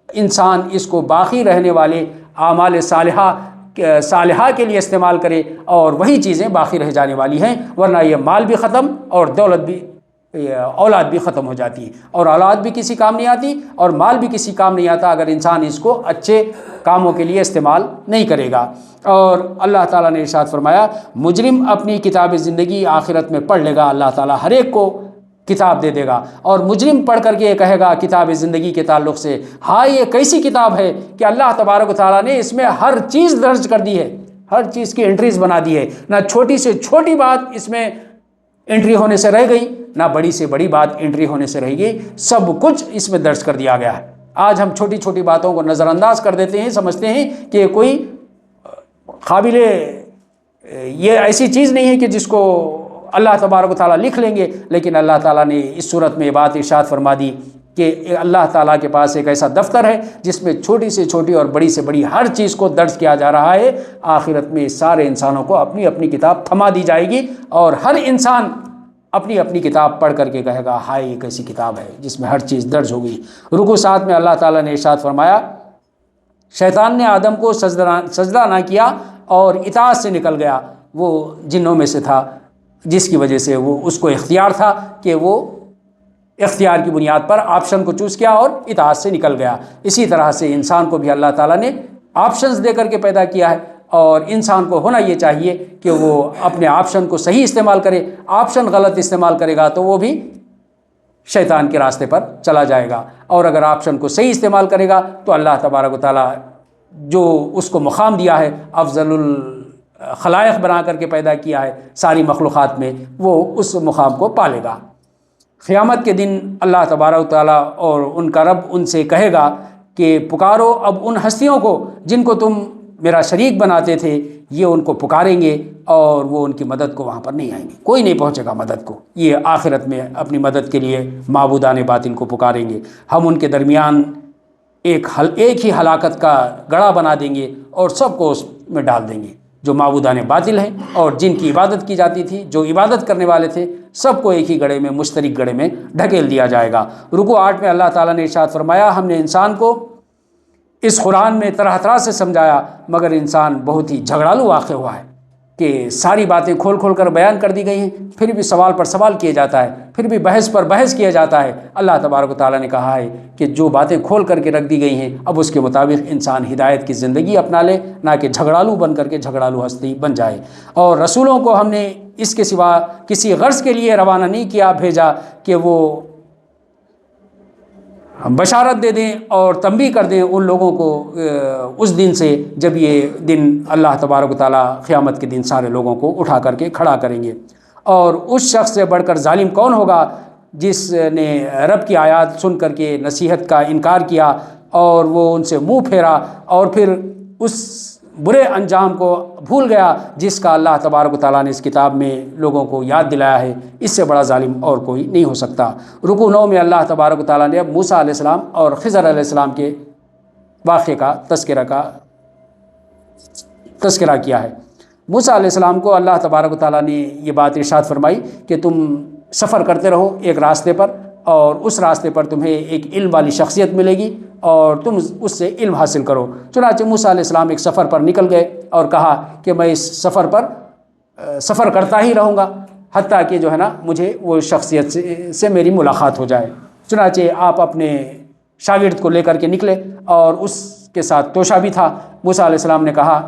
انسان اس کو باقی رہنے والے اعمال صالحہ کے لیے استعمال کرے، اور وہی چیزیں باقی رہ جانے والی ہیں، ورنہ یہ مال بھی ختم اور دولت بھی، اولاد بھی ختم ہو جاتی ہے، اور اولاد بھی کسی کام نہیں آتی اور مال بھی کسی کام نہیں آتا اگر انسان اس کو اچھے کاموں کے لیے استعمال نہیں کرے گا۔ اور اللہ تعالیٰ نے ارشاد فرمایا مجرم اپنی کتاب زندگی آخرت میں پڑھ لے گا، اللہ تعالیٰ ہر ایک کو کتاب دے دے گا، اور مجرم پڑھ کر کے یہ کہے گا کتاب زندگی کے تعلق سے، ہاں یہ کیسی کتاب ہے کہ اللہ تبارک و تعالیٰ نے اس میں ہر چیز درج کر دی ہے، ہر چیز کی انٹریز بنا دی ہے، نہ چھوٹی سے چھوٹی بات اس میں انٹری ہونے سے رہ گئی، نہ بڑی سے بڑی بات انٹری ہونے سے رہ گئی، سب کچھ اس میں درج کر دیا گیا ہے۔ آج ہم چھوٹی چھوٹی باتوں کو نظر انداز کر دیتے ہیں، سمجھتے ہیں کہ یہ کوئی قابل یہ ایسی چیز نہیں ہے کہ جس کو اللہ تبارک و تعالیٰ لکھ لیں گے، لیکن اللہ تعالیٰ نے اس صورت میں یہ بات ارشاد فرما دی کہ اللہ تعالیٰ کے پاس ایک ایسا دفتر ہے جس میں چھوٹی سے چھوٹی اور بڑی سے بڑی ہر چیز کو درج کیا جا رہا ہے۔ آخرت میں سارے انسانوں کو اپنی اپنی کتاب تھما دی جائے گی، اور ہر انسان اپنی اپنی کتاب پڑھ کر کے کہے گا ہائے یہ کیسی کتاب ہے جس میں ہر چیز درج ہوگی۔ رکوع 7 میں اللہ تعالیٰ نے ارشاد فرمایا شیطان نے آدم کو سجدہ نہ کیا اور اطاعت سے نکل گیا، وہ جنوں میں سے تھا، جس کی وجہ سے وہ اس کو اختیار تھا کہ وہ اختیار کی بنیاد پر آپشن کو چوز کیا اور اطاعت سے نکل گیا۔ اسی طرح سے انسان کو بھی اللہ تعالیٰ نے آپشنز دے کر کے پیدا کیا ہے، اور انسان کو ہونا یہ چاہیے کہ وہ اپنے آپشن کو صحیح استعمال کرے۔ آپشن غلط استعمال کرے گا تو وہ بھی شیطان کے راستے پر چلا جائے گا، اور اگر آپشن کو صحیح استعمال کرے گا تو اللہ تبارک و تعالیٰ جو اس کو مقام دیا ہے، افضل الخلائق بنا کر کے پیدا کیا ہے ساری مخلوقات میں، وہ اس مقام کو پالے گا۔ قیامت کے دن اللہ تبارک و تعالیٰ اور ان کا رب ان سے کہے گا کہ پکارو اب ان ہستیوں کو جن کو تم میرا شریک بناتے تھے یہ ان کو پکاریں گے اور وہ ان کی مدد کو وہاں پر نہیں آئیں گے، کوئی نہیں پہنچے گا مدد کو۔ یہ آخرت میں اپنی مدد کے لیے معبودان باطل کو پکاریں گے، ہم ان کے درمیان ایک ہی ہلاکت کا گڑھا بنا دیں گے اور سب کو اس میں ڈال دیں گے۔ جو معبودان باطل ہیں اور جن کی عبادت کی جاتی تھی، جو عبادت کرنے والے تھے، سب کو ایک ہی گڑھے میں، مشترک گڑھے میں ڈھکیل دیا جائے گا۔ رکوع 8 میں اللہ تعالیٰ نے ارشاد فرمایا، ہم نے انسان کو اس قرآن میں طرح طرح سے سمجھایا مگر انسان بہت ہی جھگڑالو واقع ہوا ہے کہ ساری باتیں کھول کھول کر بیان کر دی گئی ہیں، پھر بھی سوال پر سوال کیا جاتا ہے، پھر بھی بحث پر بحث کیا جاتا ہے۔ اللہ تبارک و تعالیٰ نے کہا ہے کہ جو باتیں کھول کر کے رکھ دی گئی ہیں اب اس کے مطابق انسان ہدایت کی زندگی اپنا لے، نہ کہ جھگڑالو بن کر کے جھگڑالو ہستی بن جائے۔ اور رسولوں کو ہم نے اس کے سوا کسی غرض کے لیے روانہ نہیں کیا، بھیجا کہ وہ بشارت دے دیں اور تنبیہ کر دیں ان لوگوں کو اس دن سے جب یہ دن اللہ تبارک و تعالیٰ قیامت کے دن سارے لوگوں کو اٹھا کر کے کھڑا کریں گے۔ اور اس شخص سے بڑھ کر ظالم کون ہوگا جس نے رب کی آیات سن کر کے نصیحت کا انکار کیا اور وہ ان سے منہ پھیرا اور پھر اس برے انجام کو بھول گیا جس کا اللہ تبارک و تعالیٰ نے اس کتاب میں لوگوں کو یاد دلایا ہے۔ اس سے بڑا ظالم اور کوئی نہیں ہو سکتا۔ رکوع 9 میں اللہ تبارک و تعالیٰ نے اب موسیٰ علیہ السلام اور خضر علیہ السلام کے واقعے کا تذکرہ کیا ہے۔ موسیٰ علیہ السلام کو اللہ تبارک و تعالیٰ نے یہ بات ارشاد فرمائی کہ تم سفر کرتے رہو ایک راستے پر، اور اس راستے پر تمہیں ایک علم والی شخصیت ملے گی اور تم اس سے علم حاصل کرو۔ چنانچہ موسیٰ علیہ السلام ایک سفر پر نکل گئے اور کہا کہ میں اس سفر پر سفر کرتا ہی رہوں گا حتیٰ کہ جو ہے نا مجھے وہ شخصیت سے میری ملاقات ہو جائے۔ چنانچہ آپ اپنے شاگرد کو لے کر کے نکلے اور اس کے ساتھ توشہ بھی تھا۔ موسیٰ علیہ السلام نے کہا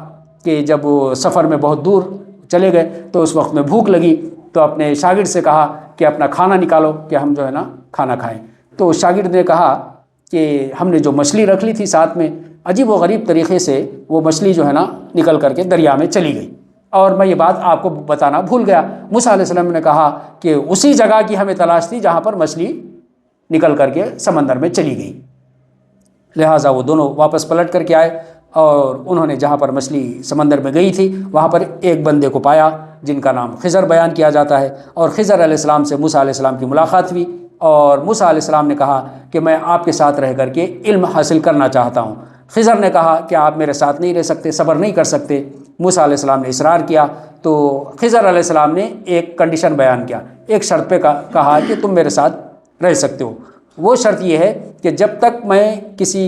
کہ جب وہ سفر میں بہت دور چلے گئے تو اس وقت میں بھوک لگی، تو اپنے شاگرد سے کہا کہ اپنا کھانا نکالو کہ ہم جو ہے نا کھانا کھائیں۔ تو شاگرد نے کہا کہ ہم نے جو مچھلی رکھ لی تھی ساتھ میں، عجیب و غریب طریقے سے وہ مچھلی جو ہے نا نکل کر کے دریا میں چلی گئی اور میں یہ بات آپ کو بتانا بھول گیا۔ موسیٰ علیہ السلام نے کہا کہ اسی جگہ کی ہمیں تلاش تھی جہاں پر مچھلی نکل کر کے سمندر میں چلی گئی۔ لہٰذا وہ دونوں واپس پلٹ کر کے آئے اور انہوں نے جہاں پر مچھلی سمندر میں گئی تھی وہاں پر ایک بندے کو پایا جن کا نام خضر بیان کیا جاتا ہے، اور خضر علیہ السلام سے موسیٰ علیہ السلام کی ملاقات ہوئی اور موسیٰ علیہ السلام نے کہا کہ میں آپ کے ساتھ رہ کر کے علم حاصل کرنا چاہتا ہوں۔ خضر نے کہا کہ آپ میرے ساتھ نہیں رہ سکتے، صبر نہیں کر سکتے۔ موسیٰ علیہ السلام نے اصرار کیا تو خضر علیہ السلام نے ایک کنڈیشن بیان کیا، ایک شرط پہ کہا کہ تم میرے ساتھ رہ سکتے ہو۔ وہ شرط یہ ہے کہ جب تک میں کسی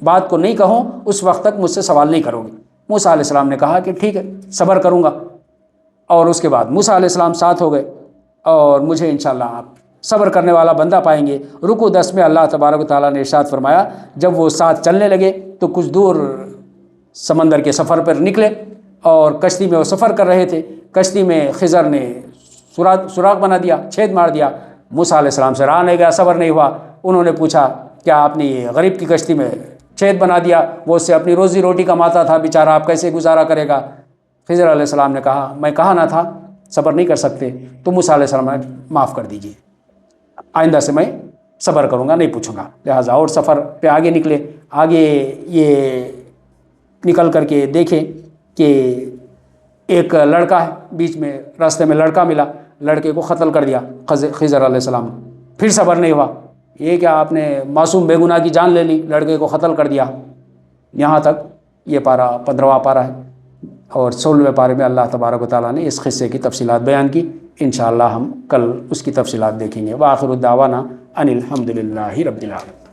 بات کو نہیں کہوں اس وقت تک مجھ سے سوال نہیں کرو گے۔ موسیٰ علیہ السلام نے کہا کہ ٹھیک ہے، صبر کروں گا۔ اور اس کے بعد موسیٰ علیہ السلام ساتھ ہو گئے اور مجھے انشاءاللہ آپ صبر کرنے والا بندہ پائیں گے۔ رکوع 10 میں اللہ تبارک و تعالیٰ نے ارشاد فرمایا، جب وہ ساتھ چلنے لگے تو کچھ دور سمندر کے سفر پر نکلے اور کشتی میں وہ سفر کر رہے تھے۔ کشتی میں خضر نے سوراخ بنا دیا، چھید مار دیا۔ موسیٰ علیہ السلام سے رہا نہیں گیا، صبر نہیں ہوا۔ انہوں نے پوچھا کیا آپ نے یہ غریب کی کشتی میں چھید بنا دیا، وہ اس سے اپنی روزی روٹی کماتا تھا بیچارہ، آپ کیسے گزارا کرے گا؟ خضر علیہ السلام نے کہا میں کہا نہ تھا صبر نہیں کر سکتے؟ تو موسیٰ علیہ السلام نے معاف کر دیجیے، آئندہ سے میں صبر کروں گا، نہیں پوچھوں گا۔ لہٰذا اور سفر پہ آگے نکلے۔ آگے یہ نکل کر کے دیکھیں کہ ایک لڑکا ہے، بیچ میں راستے میں لڑکا ملا، لڑکے کو قتل کر دیا خضر علیہ السلام نے۔ پھر صبر نہیں ہوا، یہ کیا آپ نے معصوم بے گناہ کی جان لے لی، لڑکے کو قتل کر دیا۔ یہاں تک یہ پارہ 15واں پارہ ہے، اور 16ویں پارے میں اللہ تبارک و تعالیٰ نے اس قصے کی تفصیلات بیان کی۔ انشاءاللہ ہم کل اس کی تفصیلات دیکھیں گے۔ وآخر الدعوانا ان الحمد للہ رب العالمین۔